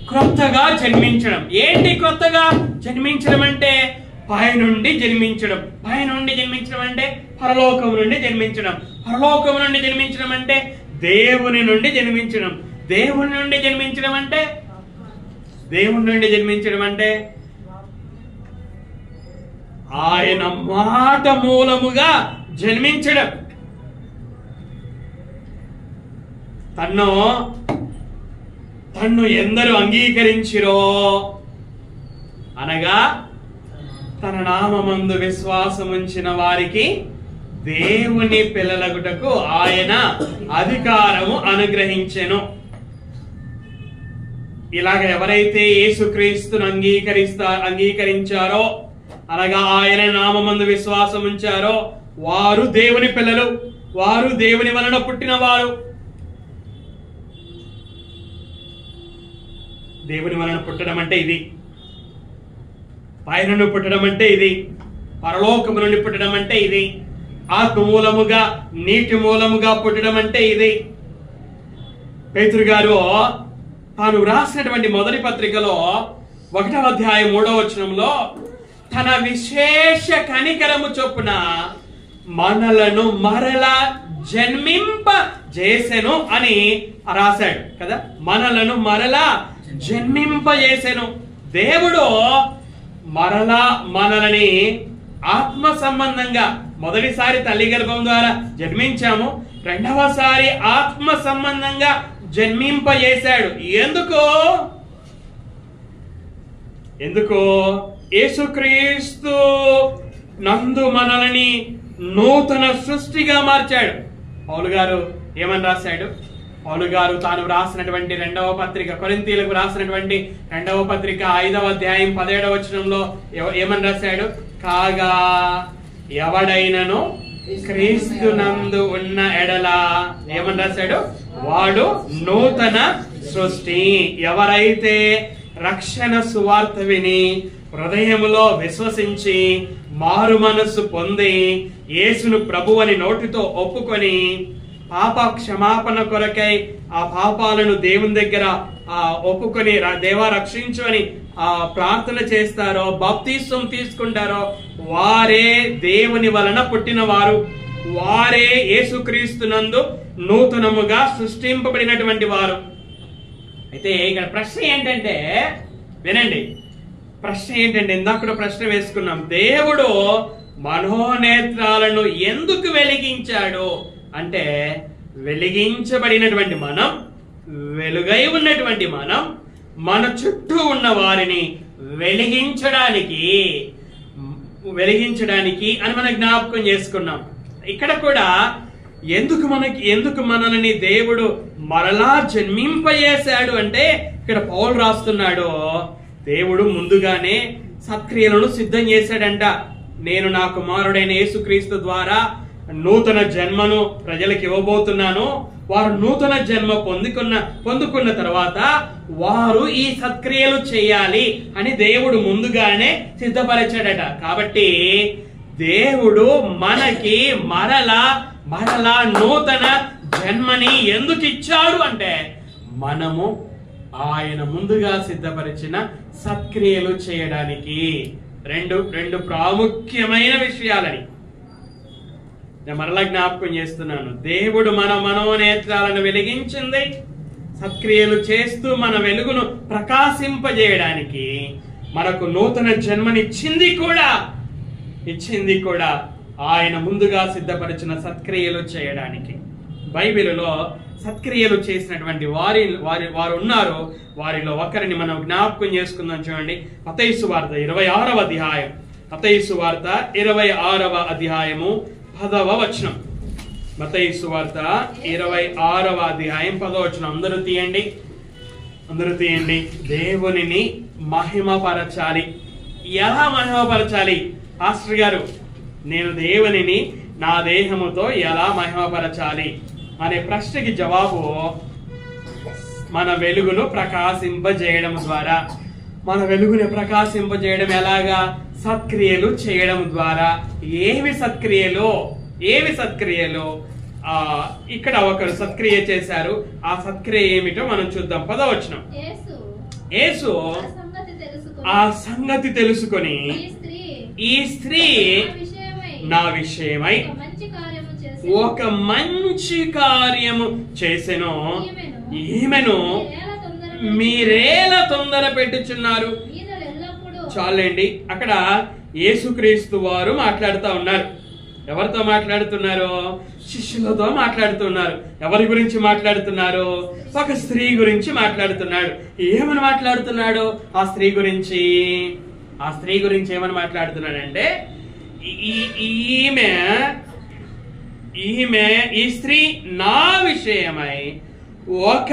క్రొత్తగా జన్మించడం. ఏంటి క్రొత్తగా జన్మించడం అంటే? పైనుండి జన్మించడం. పైనుండి జన్మించడం అంటే పరలోకం నుండి జన్మించడం. పరలోకం నుండి జన్మించడం అంటే దేవుని నుండి జన్మించడం. దేవుని నుండి జన్మించడం అంటే ఆయన మాట మూలముగా జన్మించడం. తన్ను ఎందరు అంగీకరించిరో అనగా తన నామమందు విశ్వాసముంచిన వారికి దేవుని పిల్లలగుటకు ఆయన అధికారము అనుగ్రహించెను. ఇలాగ ఎవరైతే యేసుక్రీస్తును అంగీకరించారో అనగా ఆయన నామమందు విశ్వాసం ఉంచారో వారు దేవుని పిల్లలు, వారు దేవుని వలన పుట్టిన వారు. దేవుని వలన పుట్టడం అంటే ఇది, పై నుండి పుట్టడం అంటే ఇది, పరలోకము నుండి పుట్టడం అంటే ఇది, ఆత్మ మూలముగా నీటి మూలముగా పుట్టడం అంటే ఇది. పేతురు గారు తాను రాసినటువంటి మొదటి పత్రికలో 1వ అధ్యాయం 3వ వచనంలో తన విశేష కనికరము చొప్పున మనలను మరలా జన్మింప చేసెను అని రాశాడు కదా. మనలను మరలా జన్మింపజేసెను. దేవుడు మరలా మనల్ని ఆత్మ సంబంధంగా మొదటిసారి తల్లి గర్భం ద్వారా జన్మించాము, రెండవసారి ఆత్మ సంబంధంగా జన్మింపజేశాడు. ఎందుకో యేసుక్రీస్తు నందు మనల్ని నూతన సృష్టిగా మార్చాడు. పౌలు గారు ఏమని రాశాడు? పౌలు గారు తాను రాసినటువంటి 2వ పత్రిక, కొరింథీయులకు రాసినటువంటి 2వ పత్రిక 5వ అధ్యాయం 17వ వచనంలో ఏమని రాశాడు? కాగా ఎవడైనను క్రీస్తునందు ఉన్న ఎడల ఏమని రాశాడు? వాడు నూతన సృష్టి. ఎవరైతే రక్షణ సువార్త విని హృదయములో విశ్వసించి మారు మనస్సు పొంది యేసును ప్రభువని నోటితో ఒప్పుకొని పాప క్షమాపణ కొరకై ఆ పాపాలను దేవుని దగ్గర ఒప్పుకొని దేవా రక్షించు అని ప్రార్థన చేస్తారో, బాప్తిస్మం తీసుకుంటారో వారే దేవుని వలన పుట్టిన వారు, వారే యేసుక్రీస్తునందు నూతనముగా సృష్టింపబడినటువంటి వారు. అయితే ఇక్కడ ప్రశ్న ఏంటంటే, వినండి, ప్రశ్న ఏంటంటే ఇందాక ప్రశ్న వేసుకున్నాం. దేవుడు మనోనేత్రాలను ఎందుకు వెలిగించాడు అంటే, వెలిగించబడినటువంటి మనం, వెలుగై ఉన్నటువంటి మనం మన చుట్టూ ఉన్న వారిని వెలిగించడానికి అని మనం జ్ఞాపకం చేసుకున్నాం. ఇక్కడ కూడా ఎందుకు మనల్ని దేవుడు మరలా జన్మింపజేశాడు అంటే, ఇక్కడ పౌలు రాస్తున్నాడు, దేవుడు ముందుగానే సత్క్రియలను సిద్ధం చేశాడంట. నేను నా కుమారుడైన యేసుక్రీస్తు ద్వారా నూతన జన్మను ప్రజలకు ఇవ్వబోతున్నాను. వారు నూతన జన్మ పొందుకున్న తర్వాత వారు ఈ సత్క్రియలు చేయాలి అని దేవుడు ముందుగానే సిద్ధపరిచాడట. కాబట్టి దేవుడు మనకి మరలా నూతన జన్మని ఎందుకు ఇచ్చాడు అంటే, మనము ఆయన ముందుగా సిద్ధపరిచిన సత్క్రియలు చేయడానికి. రెండు ప్రాముఖ్యమైన విషయాలని నేను మరలా జ్ఞాపకం చేస్తున్నాను. దేవుడు మన మనోనేత్రాలను వెలిగించింది సత్క్రియలు చేస్తూ మన వెలుగును ప్రకాశింపజేయడానికి. మనకు నూతన జన్మనిచ్చింది కూడా ఆయన ముందుగా సిద్ధపరిచిన సత్క్రియలు చేయడానికి. బైబిలులో సత్క్రియలు చేసినటువంటి వారు ఉన్నారు. వారిలో ఒకరిని మనం జ్ఞాపకం చేసుకుందాం. చూడండి, మత్తయి సువార్త 26వ అధ్యాయం, మత్తయి సువార్త 26వ అధ్యాయము 10వ వచనం. మత్తయి సువార్త 26వ అధ్యాయం 10వ వచనం. అందరూ తీయండి. దేవునిని మహిమపరచాలి. ఎలా మహిమపరచాలి పాస్టర్ గారు? నేను దేవునిని నా దేహముతో ఎలా మహిమపరచాలి అనే ప్రశ్నకి జవాబు, మన వెలుగును ప్రకాశింపజేయడం ద్వారా. మన వెలుగును ప్రకాశింపజేయడం ఎలాగా? సత్క్రియలు చేయడం ద్వారా. ఏవి సత్క్రియలు? ఇక్కడ ఒకరు సత్క్రియ చేశారు. ఆ సత్క్రియ ఏమిటో మనం చూద్దాం. 10వ వచనం. యేసు ఆ సంగతి తెలుసుకొని ఈ స్త్రీ నా విషయమై ఒక మంచి కార్యము చేసెను, ఈమెను మీరేలా తొందర పెట్టుచున్నారు. చాలండి, అక్కడ యేసుక్రీస్తు వారు మాట్లాడుతూ ఉన్నారు. ఎవరితో మాట్లాడుతున్నారు? శిష్యులతో మాట్లాడుతున్నారు. ఎవరి గురించి మాట్లాడుతున్నారు? ఒక స్త్రీ గురించి మాట్లాడుతున్నాడు. ఏమని మాట్లాడుతున్నాడు ఆ స్త్రీ గురించి? ఆ స్త్రీ గురించి ఏమని మాట్లాడుతున్నాడంటే, ఈ స్త్రీ నా విషయమై ఒక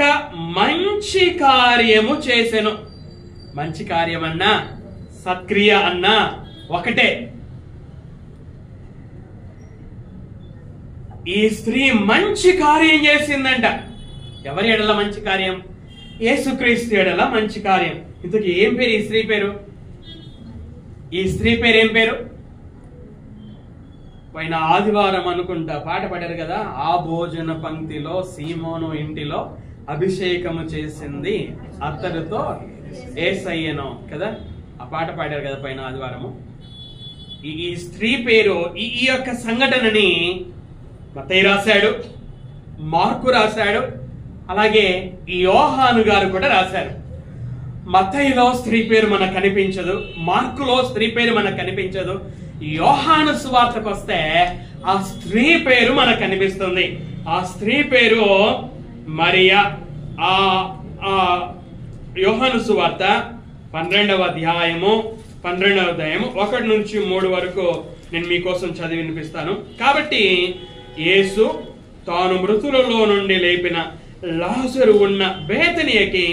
మంచి కార్యము చేసెను. మంచి కార్యం అన్నా సత్క్రియ అన్నా ఒకటే. ఈ స్త్రీ మంచి కార్యం చేసిందంట. ఎవరి ఎడల మంచి కార్యం? యేసుక్రీస్తు ఎడల మంచి కార్యం. ఇంతకీ ఏం పేరు ఈ స్త్రీ పేరు? ఈ స్త్రీ పేరు ఏం పేరు? పైన ఆదివారం అనుకుంటా పాట పాడారు కదా, ఆ భోజన పంక్తిలో సీమోను ఇంటిలో అభిషేకము చేసింది అత్తరుతో యేసయ్యను కదా, ఆ పాట పాడారు కదా పైన ఆదివారము. ఈ స్త్రీ పేరు, ఈ యొక్క సంఘటనని మత్తయి రాశాడు, మార్కు రాశాడు, అలాగే యోహాను గారు కూడా రాశారు. మత్తయిలో స్త్రీ పేరు మనకు కనిపించదు, మార్కులో స్త్రీ పేరు మనకు కనిపించదు. యోహాను సువార్తకు వస్తే ఆ స్త్రీ పేరు మనకు కనిపిస్తుంది. ఆ స్త్రీ పేరు మరియా. యోహాను సువార్త 12వ అధ్యాయము 1 నుంచి 3 వరకు నేను మీకోసం చదివి వినిపిస్తాను. కాబట్టి యేసు తాను మృతులలో నుండి లేపిన లాజరు ఉన్న బేతనియకి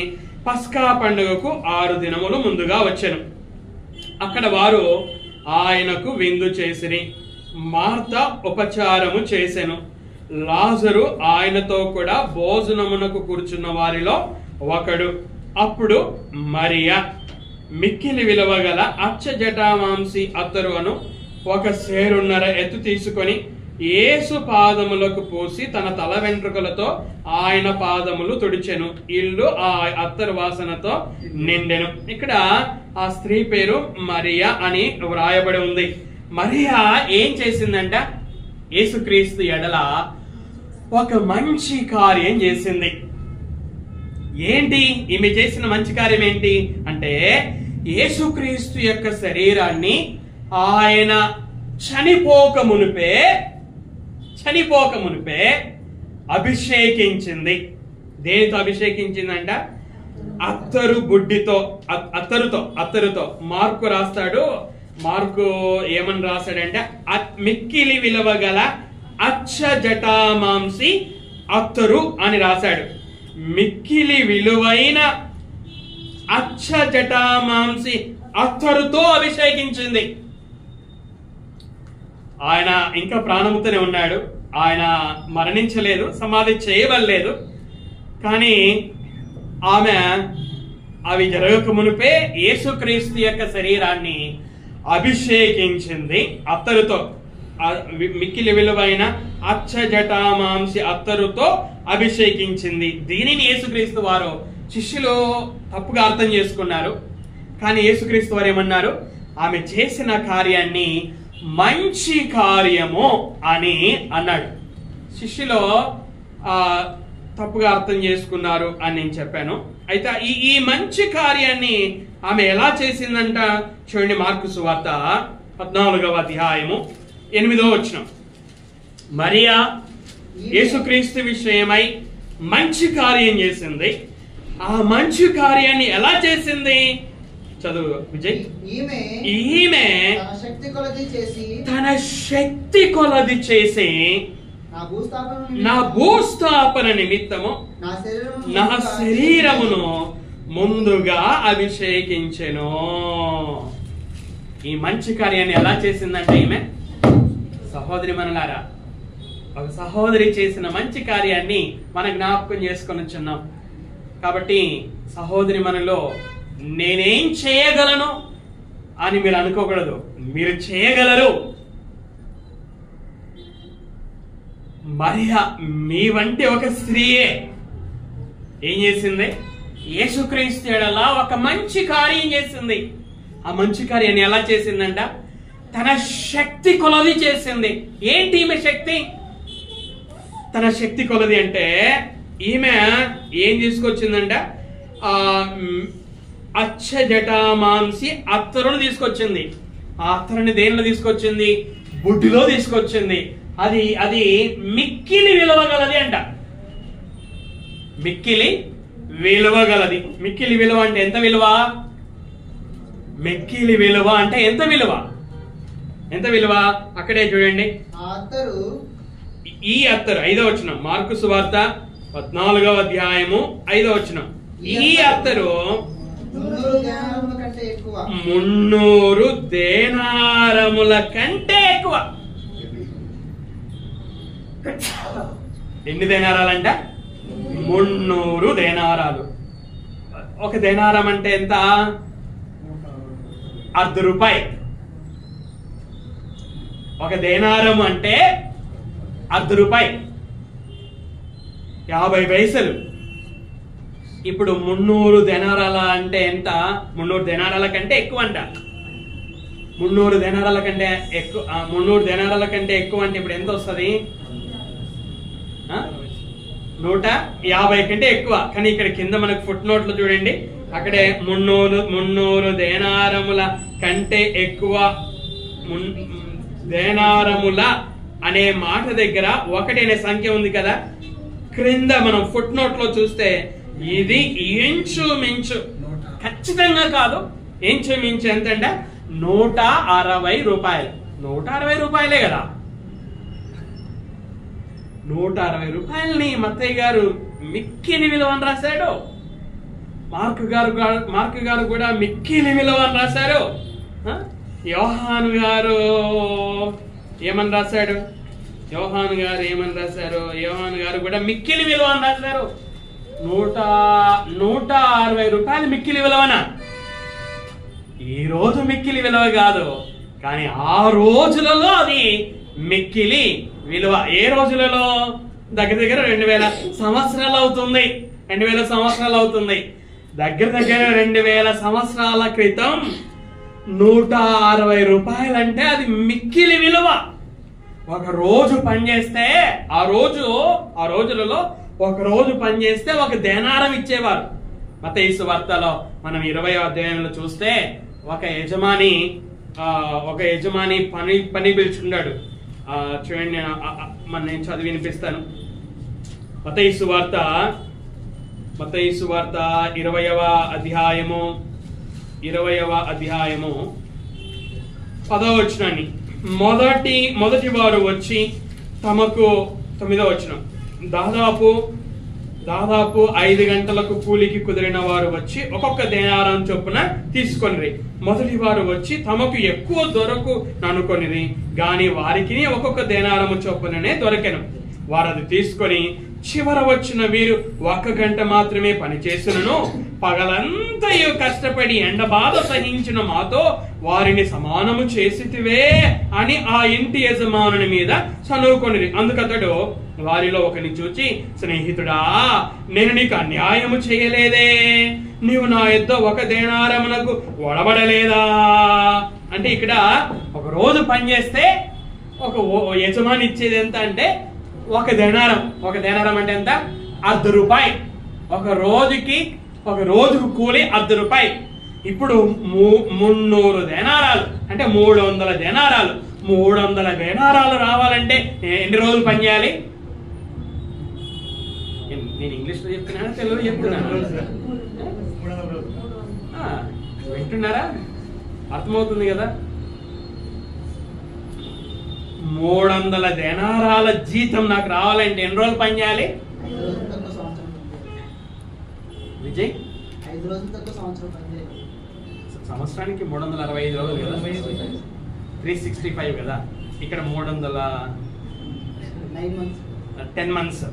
పస్కా పండుగకు 6 దినములు ముందుగా వచ్చెను. అక్కడ వారు ఆయనకు విందు చేసిరి. మార్త ఉపచారము చేసెను. లాజరు ఆయనతో కూడా భోజనమునకు కూర్చున్న వారిలో ఒకడు. అప్పుడు మరియా మిక్కిలి విలువగల అచ్చ జటామాంసి అత్తరు అను 1 సేరున్నర ఎత్తు తీసుకొని యేసు పాదములకు పూసి తన తల వెంట్రుకలతో ఆయన పాదములు తుడిచెను. ఇల్లు ఆ అత్తరు వాసనతో నిండెను. ఇక్కడ ఆ స్త్రీ పేరు మరియా అని వ్రాయబడి ఉంది. మరియా ఏం చేసిందంట? యేసుక్రీస్తు ఎడల ఒక మంచి కార్యం చేసింది. ఏంటి ఈమె చేసిన మంచి కార్యం? ఏంటి అంటే, యేసుక్రీస్తు యొక్క శరీరాన్ని ఆయన చనిపోక మునిపే అభిషేకించింది. దేనితో అభిషేకించిందంట? అత్తరు బుడ్డితో, అత్తరుతో. మార్కు రాస్తాడు. మార్కు ఏమని రాస్తాడంటే, మిక్కిలి విలువగల అచ్చ జటామాంసి అత్తరు అని రాశాడు. మిక్కిలి విలువైన అచ్చ జటామాంసి అత్తరుతో అభిషేకించింది. ఆయన ఇంకా ప్రాణముతోనే ఉన్నాడు. ఆయన మరణించలేదు, సమాధి చేయబడలేదు. కానీ ఆమె అవి జరగక మునిపే యేసుక్రీస్తు యొక్క శరీరాన్ని అభిషేకించింది అత్తరుతో. మిక్కిలి విలువైన అచ్చ జటామాంసి అత్తరుతో అభిషేకించింది. దీనిని యేసుక్రీస్తు వారు శిష్యులు తప్పుగా అర్థం చేసుకున్నారు. కానీ యేసుక్రీస్తు వారు ఏమన్నారు? ఆమె చేసిన కార్యాన్ని మంచి కార్యము అని అన్నాడు. శిష్యులు తప్పుగా అర్థం చేసుకున్నారు అని నేను చెప్పాను. అయితే ఈ మంచి కార్యాన్ని ఆమె ఎలా చేసిందంట చూడండి. మార్కు సువార్త 14వ అధ్యాయము 8వ వచనం. మరియా యేసుక్రీస్తు విషయమై మంచి కార్యం చేసింది. ఆ మంచి కార్యాన్ని ఎలా చేసింది? చదువు విజయ్. ఈమె తన శక్తి కొలది చేసి నా భూస్థాపన నిమిత్తము నా శరీరమును ముందుగా అభిషేకించెను. ఈ మంచి కార్యాన్ని ఎలా చేసిందంటే ఈమె, సహోదరి మనలారా, ఒక సహోదరి చేసిన మంచి కార్యాన్ని మన జ్ఞాపకం చేసుకొని వచ్చున్నాం. కాబట్టి సహోదరి మనలో నేనేం చేయగలను అని మీరు అనుకోకూడదు. మీరు చేయగలరు. మరియ మీ వంటి ఒక స్త్రీయే ఏం చేసింది? యేసుక్రీస్తు ఎడల ఒక మంచి కార్యం చేసింది. ఆ మంచి కార్యాన్ని ఎలా చేసిందంట? తన శక్తి కొలది చేసింది. ఏంటి ఈమె శక్తి? తన శక్తి కొలది అంటే ఈమె ఏం తీసుకొచ్చిందంట? అచ్చ జటామాంసి అత్తరును తీసుకొచ్చింది. ఆ అత్తరుని దేనిలో తీసుకొచ్చింది? బుడ్డిలో తీసుకొచ్చింది. అది మిక్కిలి విలువగలది అంట. మిక్కిలి విలువగలది. మిక్కిలి విలువ అంటే ఎంత విలువ? మిక్కిలి విలువ అంటే ఎంత విలువ? ఎంత విలువ? అక్కడే చూడండి. ఈ అత్తరు 5వ వచనం, మార్కు సువార్త 14వ అధ్యాయము 5వ వచనం. ఈ అత్తరు 300 దేనారముల కంటే ఎక్కువ. ఎన్ని దేనారాలంట? 300 దేనారాలు. ఒక దేనారం అంటే ఎంత? ₹1. ఒక దేనారం అంటే ₹1, 50 పైసలు. ఇప్పుడు 300 దేనారాల అంటే ఎంత? 300 దేనారాల కంటే ఎక్కువ అంట. 300 దేనారాల కంటే ఎక్కువ. 300 దేనారాల కంటే ఎక్కువ అంటే ఇప్పుడు ఎంత వస్తుంది? 150 కంటే ఎక్కువ. కానీ ఇక్కడ కింద మనకు ఫుట్ నోట్ లో చూడండి, అక్కడే 300 దేనారముల కంటే ఎక్కువ. దేనారముల అనే మాట దగ్గర 1 అనే సంఖ్య ఉంది కదా. క్రింద మనం ఫుట్ నోట్ లో చూస్తే ఇది ఇంచుమించు, ఖచ్చితంగా కాదు, ఇంచుమించు ఎంతంటే ₹160. ₹160 కదా. ₹160 మత్తయ్య గారు మిక్కిలి విలువ అని రాశాడు. మార్కు గారు కూడా మిక్కిలి విలువ అని రాశారు. యోహాను గారు ఏమని రాశాడు? యోహాను గారు కూడా మిక్కిలి విలువ అని రాశారు. ₹160 మిక్కిలి విలువనా? ఈ రోజు మిక్కిలి విలువ కాదు, కానీ ఆ రోజులలో అది మిక్కిలి విలువ. ఏ రోజులలో? దగ్గర 2000 సంవత్సరాలు అవుతుంది. 2000 సంవత్సరాలు అవుతుంది. దగ్గర 2000 సంవత్సరాల క్రితం ₹160 అంటే అది మిక్కిలి విలువ. ఒక రోజు పనిచేస్తే ఆ రోజులలో ఒక రోజు పనిచేస్తే 1 దేనారం ఇచ్చేవారు. మత్తయి సువార్తలో మనం 20వ అధ్యాయంలో చూస్తే ఒక యజమాని పని పిలుచుకున్నాడు. చూడండి, నేను చదివి వినిపిస్తాను. మత్తయి సువార్త 20వ అధ్యాయము 10వ వచనాన్ని. మొదటి వారు వచ్చి తమకు 9వ వచనం, దాదాపు 5 గంటలకు కూలికి కుదిరిన వారు వచ్చి ఒక్కొక్క దేనారం చొప్పున తీసుకొనిరి. మొదటి వారు వచ్చి తమకు ఎక్కువ దొరకు ననుకొనిరి, గాని వారికి ఒక్కొక్క దేనారము చొప్పుననే దొరకెను. వారు అది తీసుకొని, చివర వచ్చిన వీరు 1 గంట మాత్రమే పని చేసినను పగలంతా కష్టపడి ఎండబాధ సహించిన మాతో వారిని సమానము చేసితివే అని ఆ ఇంటి యజమానుని మీద సనుకొనిరి. అందుకతడు వారిలో ఒకరిని చూచి, స్నేహితుడా, నేను నీకు అన్యాయము చేయలేదే, నీవు నా యొద్ద 1 దేనారమునకు ఒడబడలేదా? అంటే ఇక్కడ ఒక రోజు పని చేస్తే ఒక యజమాని ఇచ్చేది ఎంత అంటే 1 దేనారం. 1 దేనారం అంటే ఎంత? ₹100. ఒక రోజుకు కూలి ₹100. ఇప్పుడు 300 దేనారాలు అంటే 300 దేనారాలు. 300 దేనారాలు రావాలంటే ఎన్ని రోజులు పని చేయాలి? నేను ఇంగ్లీష్ లో చెప్తున్నానా, తెలుగులో చెప్తున్నాను? వింటున్నారా? అర్థమవుతుంది కదా. 300 దేనారాల జీతం నాకు రావాలంటే ఎన్ని రోజులు పని చేయాలి? విజయ్, 5 రోజులతో సంవత్సరం పని చేయాలి. సంవత్సరానికి 365 రోజులు కదా, 365 కదా. ఇక్కడ 10 మంత్స్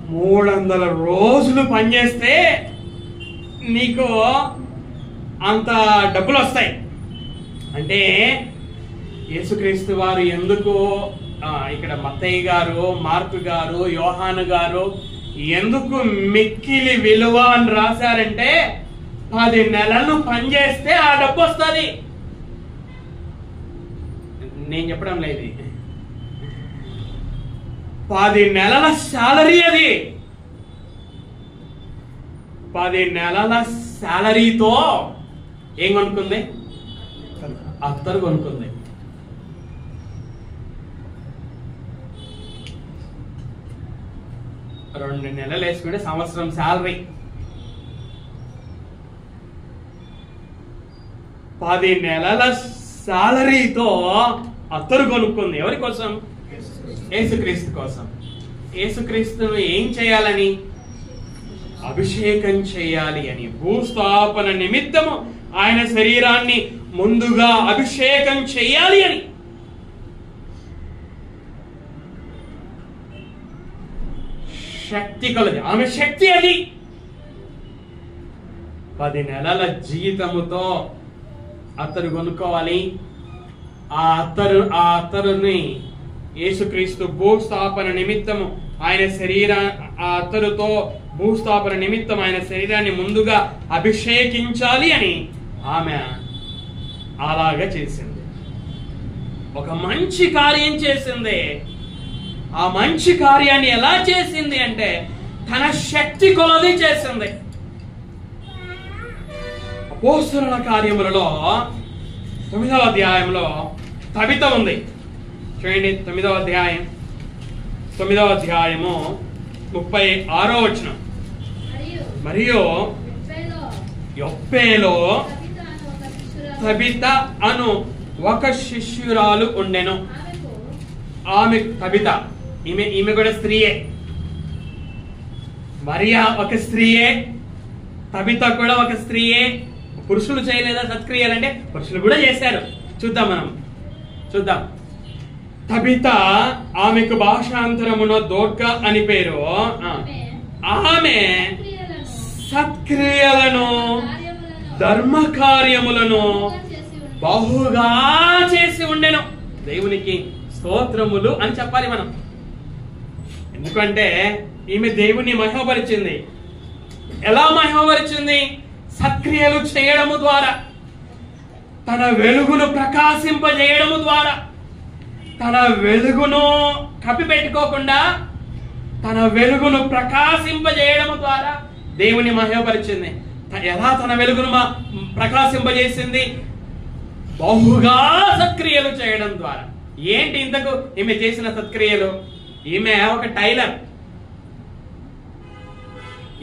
300 రోజులు పనిచేస్తే నీకు అంత డబ్బులు వస్తాయి. అంటే యేసుక్రీస్తు వారు ఎందుకు ఇక్కడ మత్తయి గారు, మార్కు గారు, యోహాను గారు ఎందుకు మిక్కిలి విలువ అని రాశారంటే 10 నెలలు పనిచేస్తే ఆ డబ్బు వస్తుంది. నేను చెప్పడం లేదు, 10 నెలల శాలరీ అది. 10 నెలల శాలరీతో ఏం కొనుక్కుంది? అత్తరు కొనుక్కుంది. రెండు నెలలు వేసుకుంటే సంవత్సరం శాలరీ. 10 నెలల శాలరీతో అత్తరు కొనుక్కుంది. ఎవరి కోసం? యేసుక్రీస్తు కోసం. యేసుక్రీస్తును ఏం చేయాలని? అభిషేకం చేయాలి అని. భూస్థాపన నిమిత్తము ఆయన శరీరాన్ని ముందుగా అభిషేకం చేయాలి అని. శక్తి కలది, ఆమె శక్తి అది. 10 నెలల జీతముతో అత్తరు కొనుక్కోవాలి. ఆ అత్తరుని యేసుక్రీస్తు భూస్థాపన నిమిత్తము ఆయన ఆ అత్తరుతో భూస్థాపన నిమిత్తం ఆయన శరీరాన్ని ముందుగా అభిషేకించాలి అని ఆమె అలాగా చేసింది. ఒక మంచి కార్యం చేసింది. ఆ మంచి కార్యాన్ని ఎలా చేసింది అంటే తన శక్తి కొలది చేసింది. అపోస్తలుల కార్యములలో 9వ అధ్యాయంలో తబిత ఉంది. చూడండి, 9వ అధ్యాయము 36వ వచనం. మరియు యొప్పేలో తబిత అను ఒక శిష్యురాలు ఉండెను. ఆమె తబిత, ఈమె కూడా స్త్రీయే. మరియా ఒక స్త్రీయే, తబిత కూడా ఒక స్త్రీయే. పురుషులు చేయలేదా సత్క్రియలంటే? పురుషులు కూడా చేశారు. చూద్దాం. తబిత, ఆమెకు భాషాంతరమున దోర్క అని పేరు. ఆమె సత్క్రియలను ధర్మ కార్యములను బహుగా చేసి ఉండెను. దేవునికి స్తోత్రములు అని చెప్పాలి మనం. ఎందుకంటే ఈమె దేవుని మహిమపరిచింది. ఎలా మహిమపరిచింది? సత్క్రియలు చేయడము ద్వారా, తన వెలుగును ప్రకాశింపజేయడము ద్వారా, తన వెలుగును కప్పిపెట్టుకోకుండా తన వెలుగును ప్రకాశింపజేయడము ద్వారా దేవుని మహిమపరిచింది. ఎలా తన వెలుగును ప్రకాశింపజేసింది? బహుగా సత్క్రియలు చేయడం ద్వారా. ఏంటి ఇంతకు ఈమె చేసిన సత్క్రియలు? ఈమె ఒక టైలర్.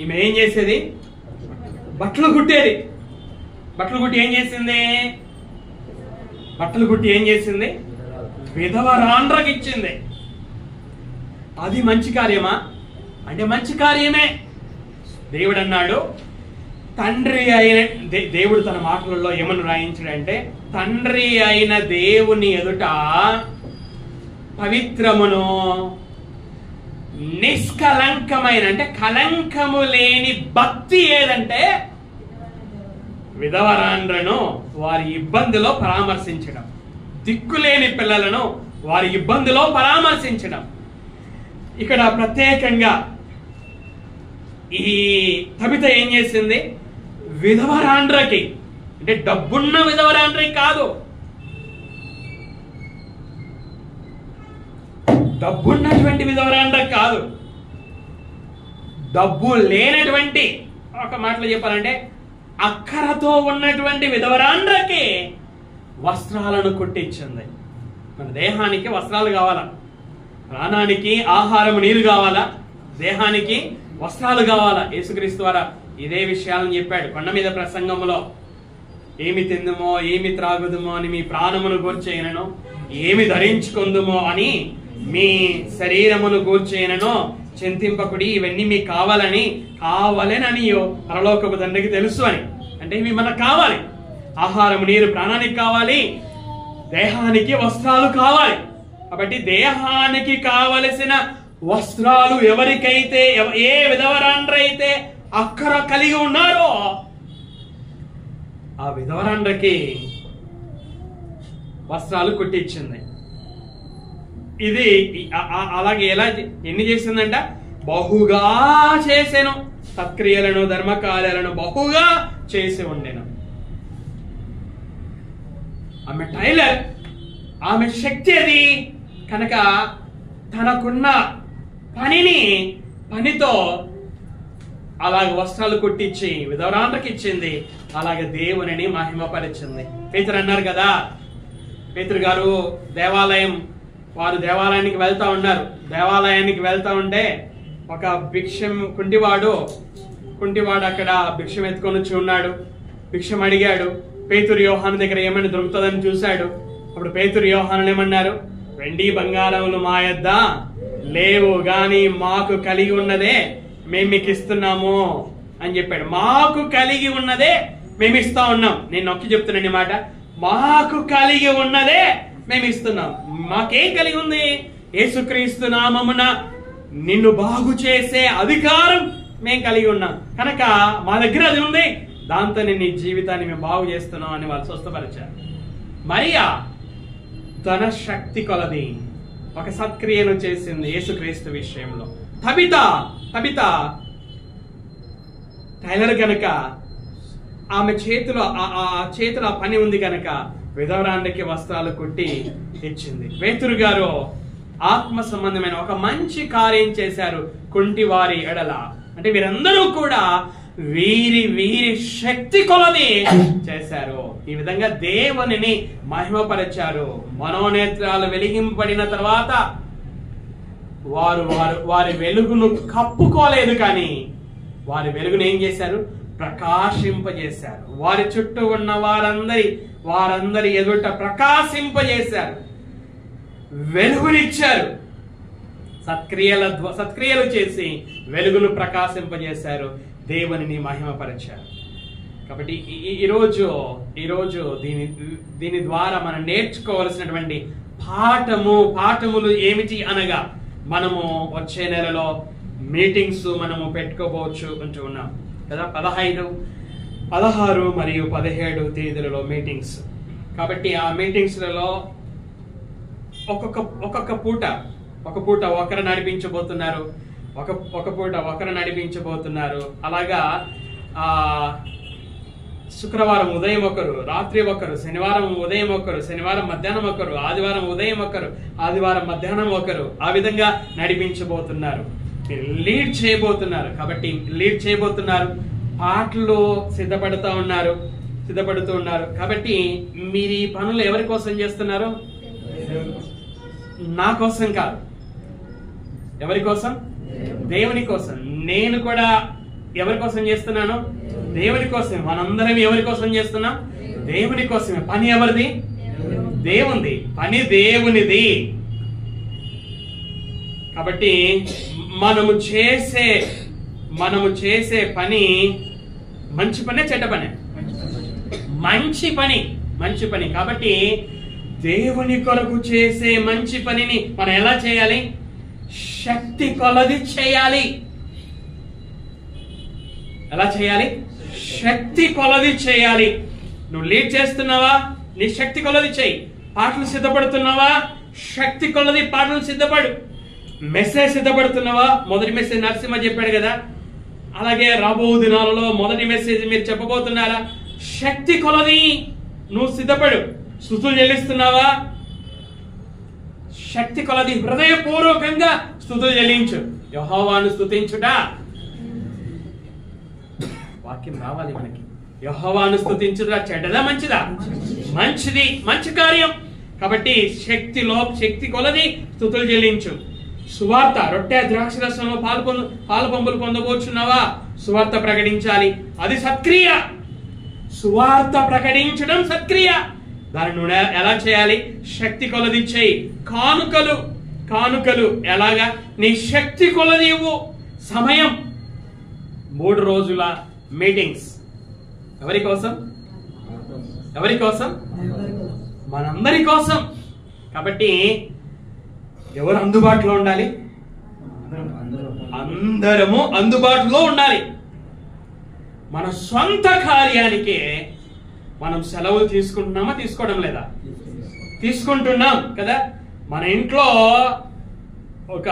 ఈమె ఏం చేసేది? బట్టలు కుట్టేది. బట్టలు కుట్టి ఏం చేసింది? విధవరాండ్రకి ఇచ్చింది. అది మంచి కార్యమా అంటే మంచి కార్యమే. దేవుడు అన్నాడు, తండ్రి అయిన దేవుడు తన మాటలలో ఏమని రాయించాడంటే, తండ్రి అయిన దేవుని ఎదుట పవిత్రమును నిష్కలంకమైన అంటే కలంకము లేని భక్తి ఏదంటే విధవరాండ్రను వారి ఇబ్బందిలో పరామర్శించడం, దిక్కులేని పిల్లలను వారి ఇబ్బందిలో పరామర్శించడం. ఇక్కడ ప్రత్యేకంగా ఈ తబిత ఏం చేసింది? విధవరాండ్రకి, అంటే డబ్బున్న విధవరాండ్రకి కాదు, డబ్బున్నటువంటి విధవరాండ్రకి కాదు, డబ్బు లేనటువంటి, ఒక మాటలో చెప్పాలంటే అక్కరతో ఉన్నటువంటి విధవరాండ్రకి వస్త్రాలను కుట్టించింది. మన దేహానికి వస్త్రాలు కావాలా? ప్రాణానికి ఆహారం నీరు కావాలా? దేహానికి వస్త్రాలు కావాలా? యేసుక్రీస్తు ద్వారా ఇదే విషయాలను చెప్పాడు కొండ మీద ప్రసంగంలో. ఏమి తిందుమో ఏమి త్రాగుదుమో అని మీ ప్రాణమును గూర్చేయనను, ఏమి ధరించుకుందుమో అని మీ శరీరమును గూర్చేయనను చింతింపకుడి. ఇవన్నీ మీకు కావాలని పరలోకపు తండ్రికి తెలుసు అని. అంటే ఇవి మనకు కావాలి. ఆహారం నీరు ప్రాణానికి కావాలి, దేహానికి వస్త్రాలు కావాలి. కాబట్టి దేహానికి కావలసిన వస్త్రాలు ఎవరికైతే, ఏ విధవరాండ్రైతే అక్కర కలిగి ఉన్నారో ఆ విధవరాండ్రకి వస్త్రాలు కుట్టించింది. ఇది అలాగే ఎన్ని చేసిందంట? బహుగా చేసెను, సత్క్రియలను ధర్మకార్యాలను బహుగా చేసి ఉండెను. ఆమె టైలర్, ఆమె శక్తి అది కనుక తనకున్న పనితో అలాగే వస్త్రాలు కుట్టించి విధవరాండ్రకి ఇచ్చింది, అలాగే దేవునిని మహిమపరిచింది. పేతురు అన్నారు కదా, పేతురు గారు వారు దేవాలయానికి వెళ్తా ఉన్నారు. దేవాలయానికి వెళ్తా ఉంటే ఒక కుంటివాడు అక్కడ భిక్షం ఎత్తుకొని వచ్చి ఉన్నాడు. భిక్షం అడిగాడు. పేతురు యోహాను దగ్గర ఏమైనా దొరుకుతుందని చూశాడు. అప్పుడు పేతురు యోహాను ఏమన్నారు? వెండి బంగారములు మా యొద్ద లేవు గాని మాకు కలిగి ఉన్నదే మేము మీకు ఇస్తున్నాము అని చెప్పాడు. మాకు కలిగి ఉన్నదే మేము ఇస్తా ఉన్నాం. నేను నొక్కి చెప్తున్నాను ఈ మాట. మాకు కలిగి ఉన్నదే మేము ఇస్తున్నాం. మాకేం కలిగి ఉంది? యేసుక్రీస్తు నామమున నిన్ను బాగు చేసే అధికారం మేము కలిగి ఉన్నాం కనుక మా దగ్గర అది ఉంది, దాంతో నీ జీవితాన్ని మేము బాగు చేస్తున్నాం అని వాళ్ళు స్వస్థపరిచారు. మరియా తన శక్తి కొలది ఒక సత్క్రియను చేసింది యేసుక్రీస్తు విషయంలో. తబిత టైలర్ కనుక ఆమె చేతిలో పని ఉంది కనుక విధవరాండ్రకి వస్త్రాలు కుట్టి ఇచ్చింది. పేతురు గారు ఆత్మ సంబంధమైన ఒక మంచి కార్యం చేశారు కుంటి వారి ఎడల. అంటే వీరందరూ కూడా వీరి శక్తి కొలది చేశారు. ఈ విధంగా దేవునిని మహిమపరిచారు. మనోనేత్రాలు వెలిగింపబడిన తర్వాత వారి వెలుగును కప్పుకోలేదు, కానీ వారి వెలుగును ఏం చేశారు? ప్రకాశింపజేశారు. వారి చుట్టూ ఉన్న వారందరి ఎదుట ప్రకాశింపజేశారు, వెలుగునిచ్చారు. సత్క్రియలు చేసి వెలుగును ప్రకాశింపజేశారు, దేవునిని మహిమపరిచారు. కాబట్టి ఈరోజు దీని ద్వారా మనం నేర్చుకోవాల్సినటువంటి పాఠములు ఏమిటి అనగా, మనము వచ్చే నెలలో మీటింగ్స్ మనము పెట్టుకోవచ్చు అంటూ ఉన్నాం కదా. 15, 16 మరియు 17 తేదీలలో మీటింగ్స్. కాబట్టి ఆ మీటింగ్స్లలో ఒక్కొక్క పూట ఒకరు నడిపించబోతున్నారు, ఒక పూట ఒకరు నడిపించబోతున్నారు. అలాగా శుక్రవారం ఉదయం ఒకరు, రాత్రి ఒకరు, శనివారం ఉదయం ఒకరు, శనివారం మధ్యాహ్నం ఒకరు, ఆదివారం ఉదయం ఒకరు, ఆదివారం మధ్యాహ్నం ఒకరు, ఆ విధంగా నడిపించబోతున్నారు. లీడ్ చేయబోతున్నారు. పాటలు సిద్ధపడుతూ ఉన్నారు. కాబట్టి మీరు ఈ పనులు ఎవరి కోసం చేస్తున్నారు? నా కోసం కాదు. ఎవరి కోసం? దేవుని కోసం. నేను కూడా ఎవరి కోసం చేస్తున్నాను? దేవుని కోసమే. మనందరం ఎవరి కోసం చేస్తున్నాం? దేవుని కోసమే. పని ఎవరిది? దేవునిది. పని దేవునిది. కాబట్టి మనము చేసే పని మంచి పనే, చెడ్డ పనే? మంచి పని. కాబట్టి దేవుని కొరకు చేసే మంచి పనిని మనం ఎలా చేయాలి? శక్తి కొలది చేయాలి. ఎలా చేయాలి? శక్తి కొలది చేయాలి. నువ్వు లీడ్ చేస్తున్నావా? నీ శక్తి కొలది చేయి. పాటలు సిద్ధపడుతున్నావా? శక్తి కొలది పాటలు సిద్ధపడు. మెసేజ్ సిద్ధపడుతున్నావా? మొదటి మెసేజ్ నరసింహ చెప్పాడు కదా, అలాగే రాబో దినాలలో మొదటి మెసేజ్ మీరు చెప్పబోతున్నారా? శక్తి కొలది నువ్వు సిద్ధపడు. స్తుతులు చెల్లిస్తున్నావా? శక్తి కొలది హృదయపూర్వకంగా స్తుతులు చెల్లించు. యెహోవాను స్తుతించుట, వాక్యం రావాలి మనకి. యెహోవాను స్తుతించుట చెడ్డదా మంచిదా? మంచిది, మంచి కార్యం. కాబట్టి శక్తి కొలది స్తుతులు చెల్లించు. సువార్త, రొట్టె ద్రాక్షరసంలో పాలు పంపులు పొందబోచున్నావా? సువార్త ప్రకటించాలి. అది సత్క్రియ. సువార్త ప్రకటించడం సత్క్రియ. దాన్ని నువ్వు ఎలా చేయాలి? శక్తి కొలది చేయి. కానుకలు ఎలాగా? నీ శక్తి కొలది ఇవ్వు. సమయం 3 రోజుల మీటింగ్స్ ఎవరి కోసం? మనందరి కోసం. కాబట్టి ఎవరు అందుబాటులో ఉండాలి? అందరము అందుబాటులో ఉండాలి. మన సొంత కార్యానికే మనం సెలవులు తీసుకుంటున్నామా? తీసుకోవడం లేదా? తీసుకుంటున్నాం కదా. మన ఇంట్లో ఒక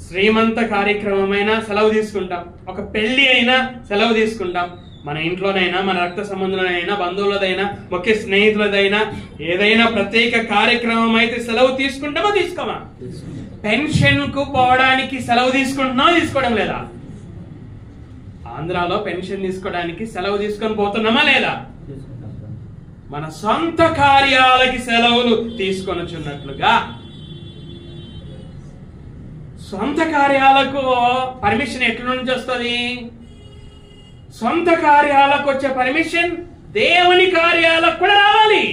శ్రీమంత కార్యక్రమమైనా సెలవు తీసుకుంటాం, ఒక పెళ్లి అయినా సెలవు తీసుకుంటాం. మన ఇంట్లోనైనా, మన రక్త సంబంధులైనా, బంధువులదైనా, ముఖ్య స్నేహితులదైనా ఏదైనా ప్రత్యేక కార్యక్రమం అయితే సెలవు తీసుకుంటామా తీసుకోమా? పెన్షన్ కు పోవడానికి సెలవు తీసుకుంటున్నామా తీసుకోవడం లేదా? ఆంధ్రాలో పెన్షన్ తీసుకోవడానికి సెలవు తీసుకొని పోతున్నామా లేదా? మన సొంత కార్యాలకి సెలవులు తీసుకొనొచ్చున్నట్లుగా సొంత కార్యాలకు పర్మిషన్ ఎట్ల నుంచి వస్తుంది? సొంత కార్యాలకు వచ్చే పర్మిషన్ దేవుని కార్యాలకు కూడా రావాలి.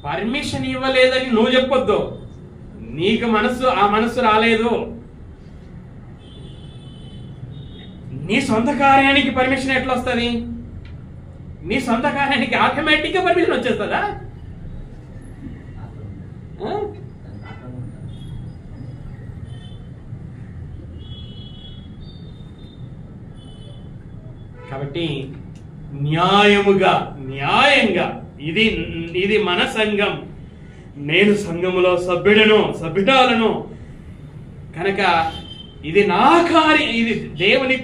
పర్మిషన్ ఇవ్వలేదని నువ్వు చెప్పొద్దు. నీకు ఆ మనసు రాలేదు. నీ సొంత కార్యానికి పర్మిషన్ ఎట్లా వస్తుంది? నీ సొంత కార్యానికి ఆటోమేటిక్ గా పర్మిషన్ వచ్చేస్తుందా? కాబట్టి న్యాయంగా ఇది మన సంఘం, నేను సంఘములో సభ్యురాలను కనుక ఇది నా కార్యం, ఇది దేవుని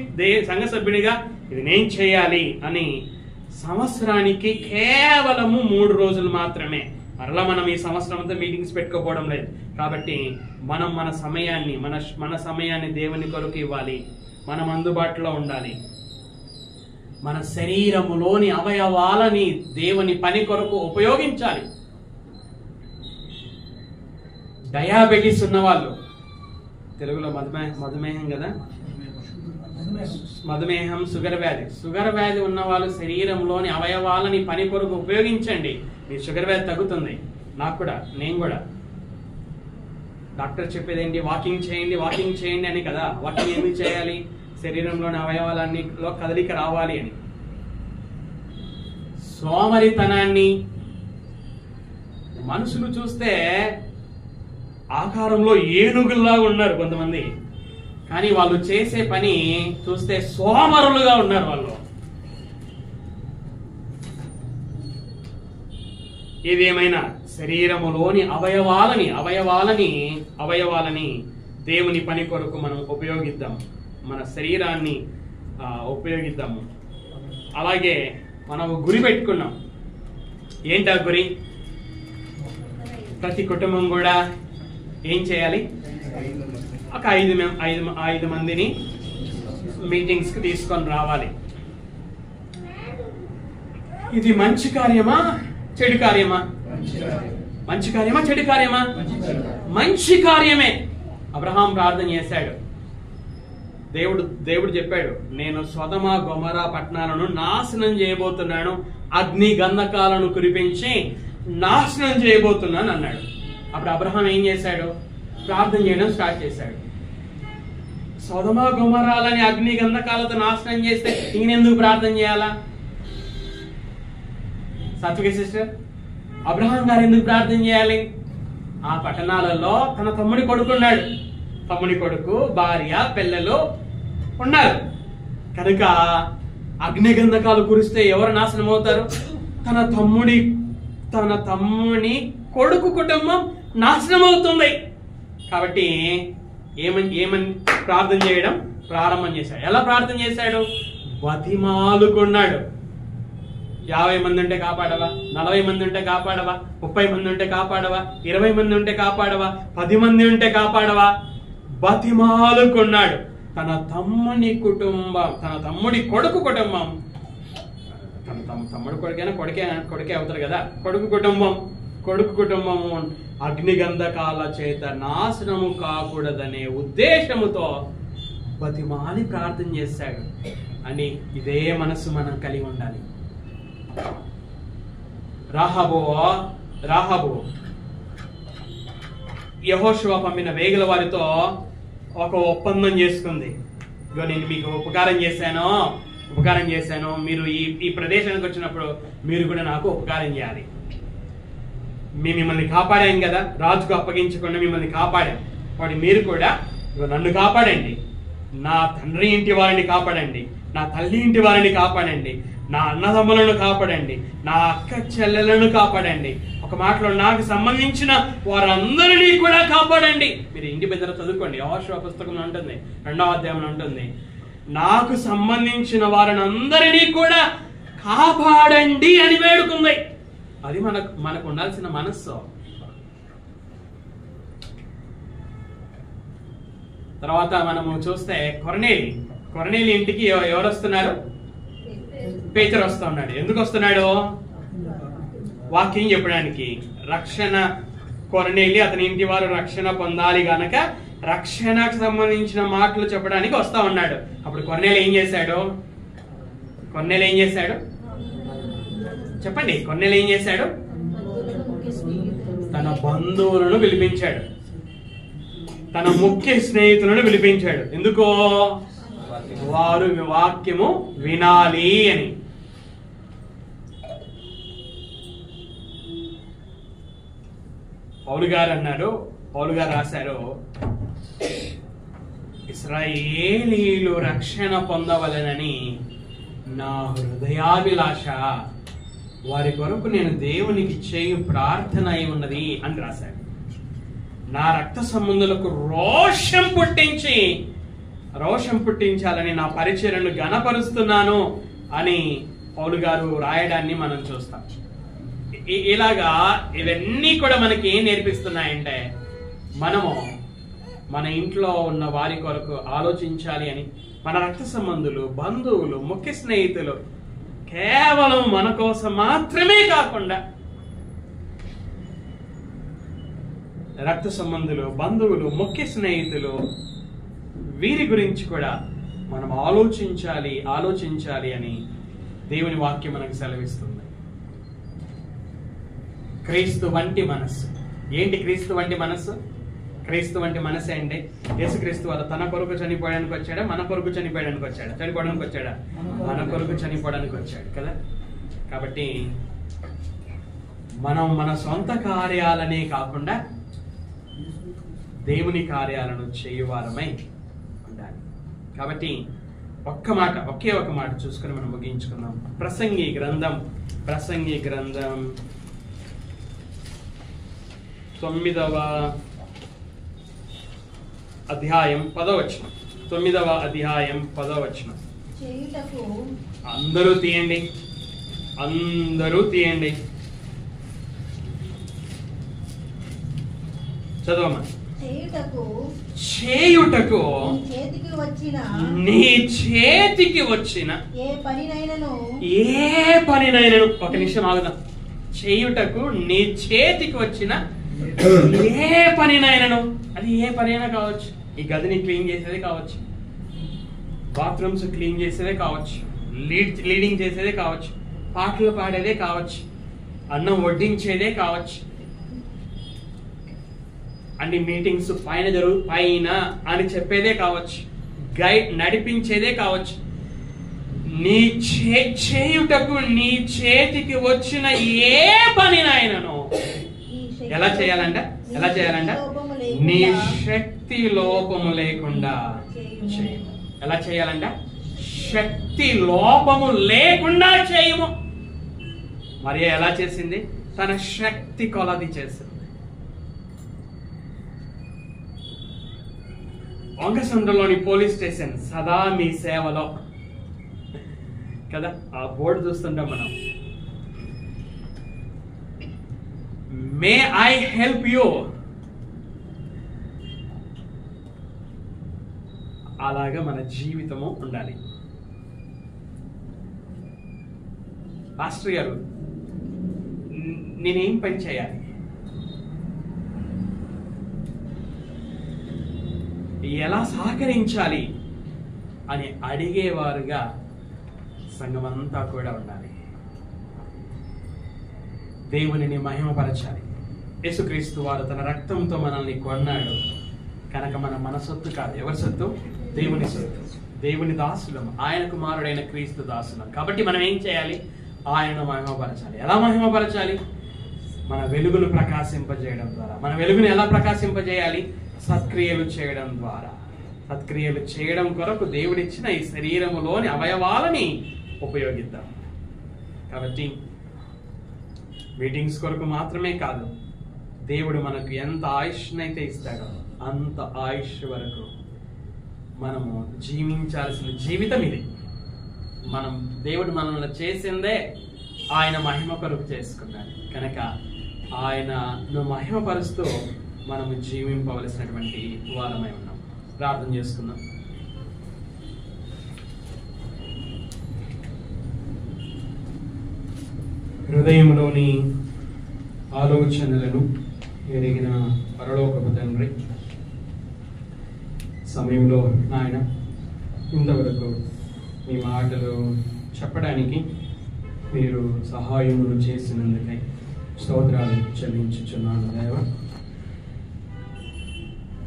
సంఘ సభ్యునిగా ఇది నేను చేయాలి అని సంవత్సరానికి కేవలము 3 రోజులు మాత్రమే. మరలా మనం ఈ సంవత్సరం అంతా మీటింగ్స్ పెట్టుకోపోవడం లేదు. కాబట్టి మనం మన సమయాన్ని దేవుని కొరకు ఇవ్వాలి. మనం అందుబాటులో ఉండాలి. మన శరీరములోని అవయవాలని దేవుని పని కొరకు ఉపయోగించాలి. డయాబెటీస్ ఉన్నవాళ్ళు, తెలుగులో మధుమేహం కదా, మధుమేహం, షుగర్ వ్యాధి ఉన్న వాళ్ళు శరీరంలోని అవయవాలని పని కొరకు ఉపయోగించండి. మీ షుగర్ వ్యాధి తగ్గుతుంది. నేను కూడా డాక్టర్ చెప్పేది ఏంటి? వాకింగ్ చేయండి అని కదా. వాకింగ్ ఏమి చేయాలి? శరీరంలోని అవయవాలన్నిలో కదలిక రావాలి అని. సోమరితనాన్ని మనుషులు చూస్తే ఆకారంలో ఏనుగుల్లా ఉన్నారు కొంతమంది, కానీ వాళ్ళు చేసే పని చూస్తే సోమరులుగా ఉన్నారు వాళ్ళు. ఏదేమైనా శరీరములోని అవయవాలని దేవుని పని కొరకు మనం ఉపయోగిద్దాం. మన శరీరాన్ని ఉపయోగిద్దాము. అలాగే మనం గురి పెట్టుకున్నాం. ఏంటి ఆ గురి? ప్రతి కుటుంబం కూడా ఏం చేయాలి? ఒక 5 మందిని మీటింగ్స్ కి తీసుకొని రావాలి. ఇది మంచి కార్యమా చెడు కార్యమా? చెడు కార్యమా? మంచి కార్యమే. అబ్రహాం ప్రార్థన చేశాడు. దేవుడు చెప్పాడు, నేను సొదమ గొమొర్రా పట్టణాలను నాశనం చేయబోతున్నాను, అగ్ని గంధకాలను కురిపించి నాశనం చేయబోతున్నాను అన్నాడు. అప్పుడు అబ్రహాం ఏం చేశాడు? ప్రార్థన చేయడం స్టార్ట్ చేశాడు. సొదమ గొమొర్రాలని అగ్ని గంధకాలతో నాశనం చేస్తే ఈయనెందుకు ప్రార్థన చేయాలా? సాత్విక సిస్టర్, అబ్రహాం గారు ఎందుకు ప్రార్థన చేయాలి? ఆ పట్టణాలలో తన తమ్ముడి కొడుకున్నాడు. తమ్ముడి కొడుకు, భార్య, పిల్లలు ఉన్నారు. కనుక అగ్నిగంధకాలు కురిస్తే ఎవరు నాశనం అవుతారు? తన తమ్ముని కొడుకు కుటుంబం నాశనం అవుతుంది. కాబట్టి ఏమని ప్రార్థన చేయడం ప్రారంభం చేశాడు. ఎలా ప్రార్థన చేశాడు? బతిమాలుకున్నాడు. 50 మంది ఉంటే కాపాడవా, 40 మంది ఉంటే కాపాడవా, 30 మంది ఉంటే కాపాడవా, 20 మంది ఉంటే కాపాడవా, 10 మంది ఉంటే కాపాడవా. బతిమాలుకున్నాడు. తన తమ్ముని కుటుంబం, తన తమ్ముడి కొడుకు కుటుంబం, తమ్ముడు కొడుకైనా కొడుకే అవుతారు కదా, కొడుకు కుటుంబము అగ్నిగంధకాల చేత నాశనము కాకూడదనే ఉద్దేశముతో బతిమాలి ప్రార్థన చేశాడు. అని ఇదే మనసు మనం కలిగి ఉండాలి. రాహాబు యెహోషువ పంపిన వేగుల వారితో ఒక ఒప్పందం చేసుకుంది. ఇగో నేను మీకు ఉపకారం చేశాను, మీరు ఈ ప్రదేశానికి వచ్చినప్పుడు మీరు కూడా నాకు ఉపకారం చేయాలి. మిమ్మల్ని కాపాడాను కదా, రాజుకు అప్పగించకుండా మిమ్మల్ని కాపాడాను. వాడు మీరు కూడా నన్ను కాపాడండి, నా తండ్రి ఇంటి వారిని కాపాడండి, నా తల్లి ఇంటి వారిని కాపాడండి, నా అన్నదమ్ములను కాపాడండి, నా అక్క చెల్లెలను కాపాడండి, ఒక మాటలో నాకు సంబంధించిన వారందరినీ కూడా కాపాడండి. మీరు ఇంటి పెద్దలు చదువుకోండి, యెహోషువ పుస్తకంలో ఉంటుంది, 2వ అధ్యాయంలో ఉంటుంది. నాకు సంబంధించిన వారిని అందరినీ కూడా కాపాడండి అని వేడుకుంది. అది మనకు ఉండాల్సిన మనస్సు. తర్వాత మనము చూస్తే కొర్నేలి ఇంటికి ఎవరు వస్తున్నారు? పేతురు వస్తూ ఉన్నాడు. ఎందుకు వస్తున్నాడు? వాక్యం చెప్పడానికి. రక్షణ, కొర్నేలి అతని ఇంటి వారు రక్షణ పొందాలి గనక రక్షణకు సంబంధించిన మాటలు చెప్పడానికి వస్తా ఉన్నాడు. అప్పుడు కొర్నేలి ఏం చేశాడు? చెప్పండి. కొర్నేలి ఏం చేశాడు? తన బంధువులను పిలిపించాడు, తన ముఖ్య స్నేహితులను పిలిపించాడు. ఎందుకో? వారు వాక్యము వినాలి అని. పౌలు గారు రాశారు, ఇశ్రాయేలీయులు రక్షణ పొందవలెనని నా హృదయాభిలాష, వారి కొరకు నేను దేవునికి చేయు ప్రార్థన అయి ఉన్నది అని రాశాడు. నా రక్త సంబంధులకు రోషం పుట్టించాలని నా పరిచర్యను ఘనపరుస్తున్నాను అని పౌలు గారు రాయడాన్ని మనం చూస్తాం. ఇలాగా ఇవన్నీ కూడా మనకి ఏం నేర్పిస్తున్నాయంటే, మనము మన ఇంట్లో ఉన్న వారి కొరకు ఆలోచించాలి అని. మన రక్త సంబంధులు, బంధువులు, ముఖ్య స్నేహితులు కేవలం మన కోసం మాత్రమే కాకుండా, రక్త సంబంధులు, బంధువులు, ముఖ్య స్నేహితులు, వీరి గురించి కూడా మనం ఆలోచించాలి అని దేవుని వాక్యం మనకు సెలవిస్తుంది. క్రీస్తు వంటి మనస్సు. ఏంటి క్రీస్తు వంటి మనస్సు? క్రీస్తు వంటి మనస్సు అంటే యేసుక్రీస్తు వారు తన కొరకు చనిపోవడానికి వచ్చాడా? మన కొరకు చనిపోవడానికి వచ్చాడా? మన కొరకు చనిపోవడానికి వచ్చాడు కదా. కాబట్టి మనం మన సొంత కార్యాలనే కాకుండా దేవుని కార్యాలను చేయువారమై ఉండాలి. కాబట్టి ఒకే ఒక మాట చూసుకుని మనం ముగించుకుందాం. ప్రసంగి గ్రంథం 9వ అధ్యాయం 10వ వచనం. 9వ అధ్యాయం 10వ వచనం. అందరూ తీయండి. చదవమ్మా. చేయుటకు నీ చేతికి వచ్చిన ఏ పనినైనను. ఒక నిమిషం ఆగుదాం. చేయుటకు నీ చేతికి వచ్చిన ఏ పనినైనను. అది ఏ పనైనా కావచ్చు. ఈ గదిని క్లీన్ చేసేదే కావచ్చు, బాత్రూమ్స్ క్లీన్ చేసేదే కావచ్చు, లీడింగ్ చేసేదే కావచ్చు, పాటలు పాడేదే కావచ్చు, అన్నం వడ్డించేదే కావచ్చు, అన్ని మీటింగ్స్ పైన అని చెప్పేదే కావచ్చు, గైడ్ నడిపించేదే కావచ్చు. నీ చేయుటకు నీ చేతికి వచ్చిన ఏ పనినైనను ఎలా చేయాలంట? నీ శక్తి లోపము లేకుండా చేయము. ఎలా చేయాలంట? శక్తి లోపము లేకుండా చేయము. మరి ఎలా చేసింది? తన శక్తి కొలది చేసింది. వంగసంద్రలోని పోలీస్ స్టేషన్ సదా మీ సేవలో కదా. ఆ బోర్డు చూస్తుంటాం మనం, మే ఐ హెల్ప్ యూ. అలాగా మన జీవితము ఉండాలి. పాస్టర్ గారు, నేనేం పని చేయాలి, ఎలా సహకరించాలి అని అడిగేవారుగా సంఘమంతా కూడా ఉండాలి. దేవునిని మహిమపరచాలి. యేసుక్రీస్తు వారు తన రక్తంతో మనల్ని కొన్నాడు కనుక మన సొత్తు కాదు. ఎవరి సొత్తు? దేవుని సొత్తు. దేవుని దాసులం, ఆయన కుమారుడైన క్రీస్తు దాసులం. కాబట్టి మనం ఏం చేయాలి? ఆయనను మహిమపరచాలి. ఎలా మహిమపరచాలి? మన వెలుగును ప్రకాశింపజేయడం ద్వారా. మన వెలుగును ఎలా ప్రకాశింపజేయాలి? సత్క్రియలు చేయడం ద్వారా. సత్క్రియలు చేయడం కొరకు దేవుడిచ్చిన ఈ శరీరములోని అవయవాలని ఉపయోగిద్దాం. కాబట్టి మీటింగ్స్ కొరకు మాత్రమే కాదు, దేవుడు మనకు ఎంత ఆయుష్నైతే ఇస్తాడో అంత ఆయుష్ వరకు మనము జీవించాల్సిన జీవితం ఇది. దేవుడు మనల్ని చేసిందే ఆయన మహిమ కొరకు చేసుకున్నాడు కనుక ఆయనను మహిమపరుస్తూ మనము జీవింపవలసినటువంటి వారమై ఉన్నాం. ప్రార్థన చేసుకుందాం. హృదయంలోని ఆలోచనలను ఎరిగిన పరలోకపు తండ్రి, సమయంలో నాయన ఇంతవరకు మీ మాటలు చెప్పడానికి మీరు సహాయములు చేసినందుకై స్తోత్రాలు చెల్లించుచున్నాను దేవ.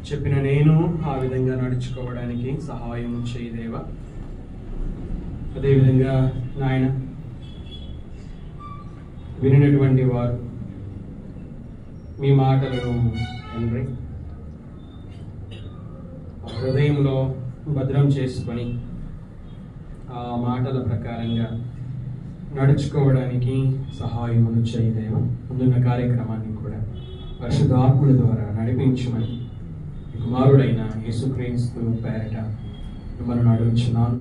చెప్పిన నేను ఆ విధంగా నడుచుకోవడానికి సహాయం చేయదేవా. అదేవిధంగా నాయన వినినటువంటి వారు మీ మాటలను తండ్రి హృదయంలో భద్రం చేసుకొని ఆ మాటల ప్రకారంగా నడుచుకోవడానికి సహాయమును చేయదేవా. ముందున్న కార్యక్రమాన్ని కూడా పరిశుద్ధాత్ముల ద్వారా నడిపించమని కుమారుడైన యేసుక్రీస్తు పేరట మిమ్మల్ని అడుగుచున్నాను.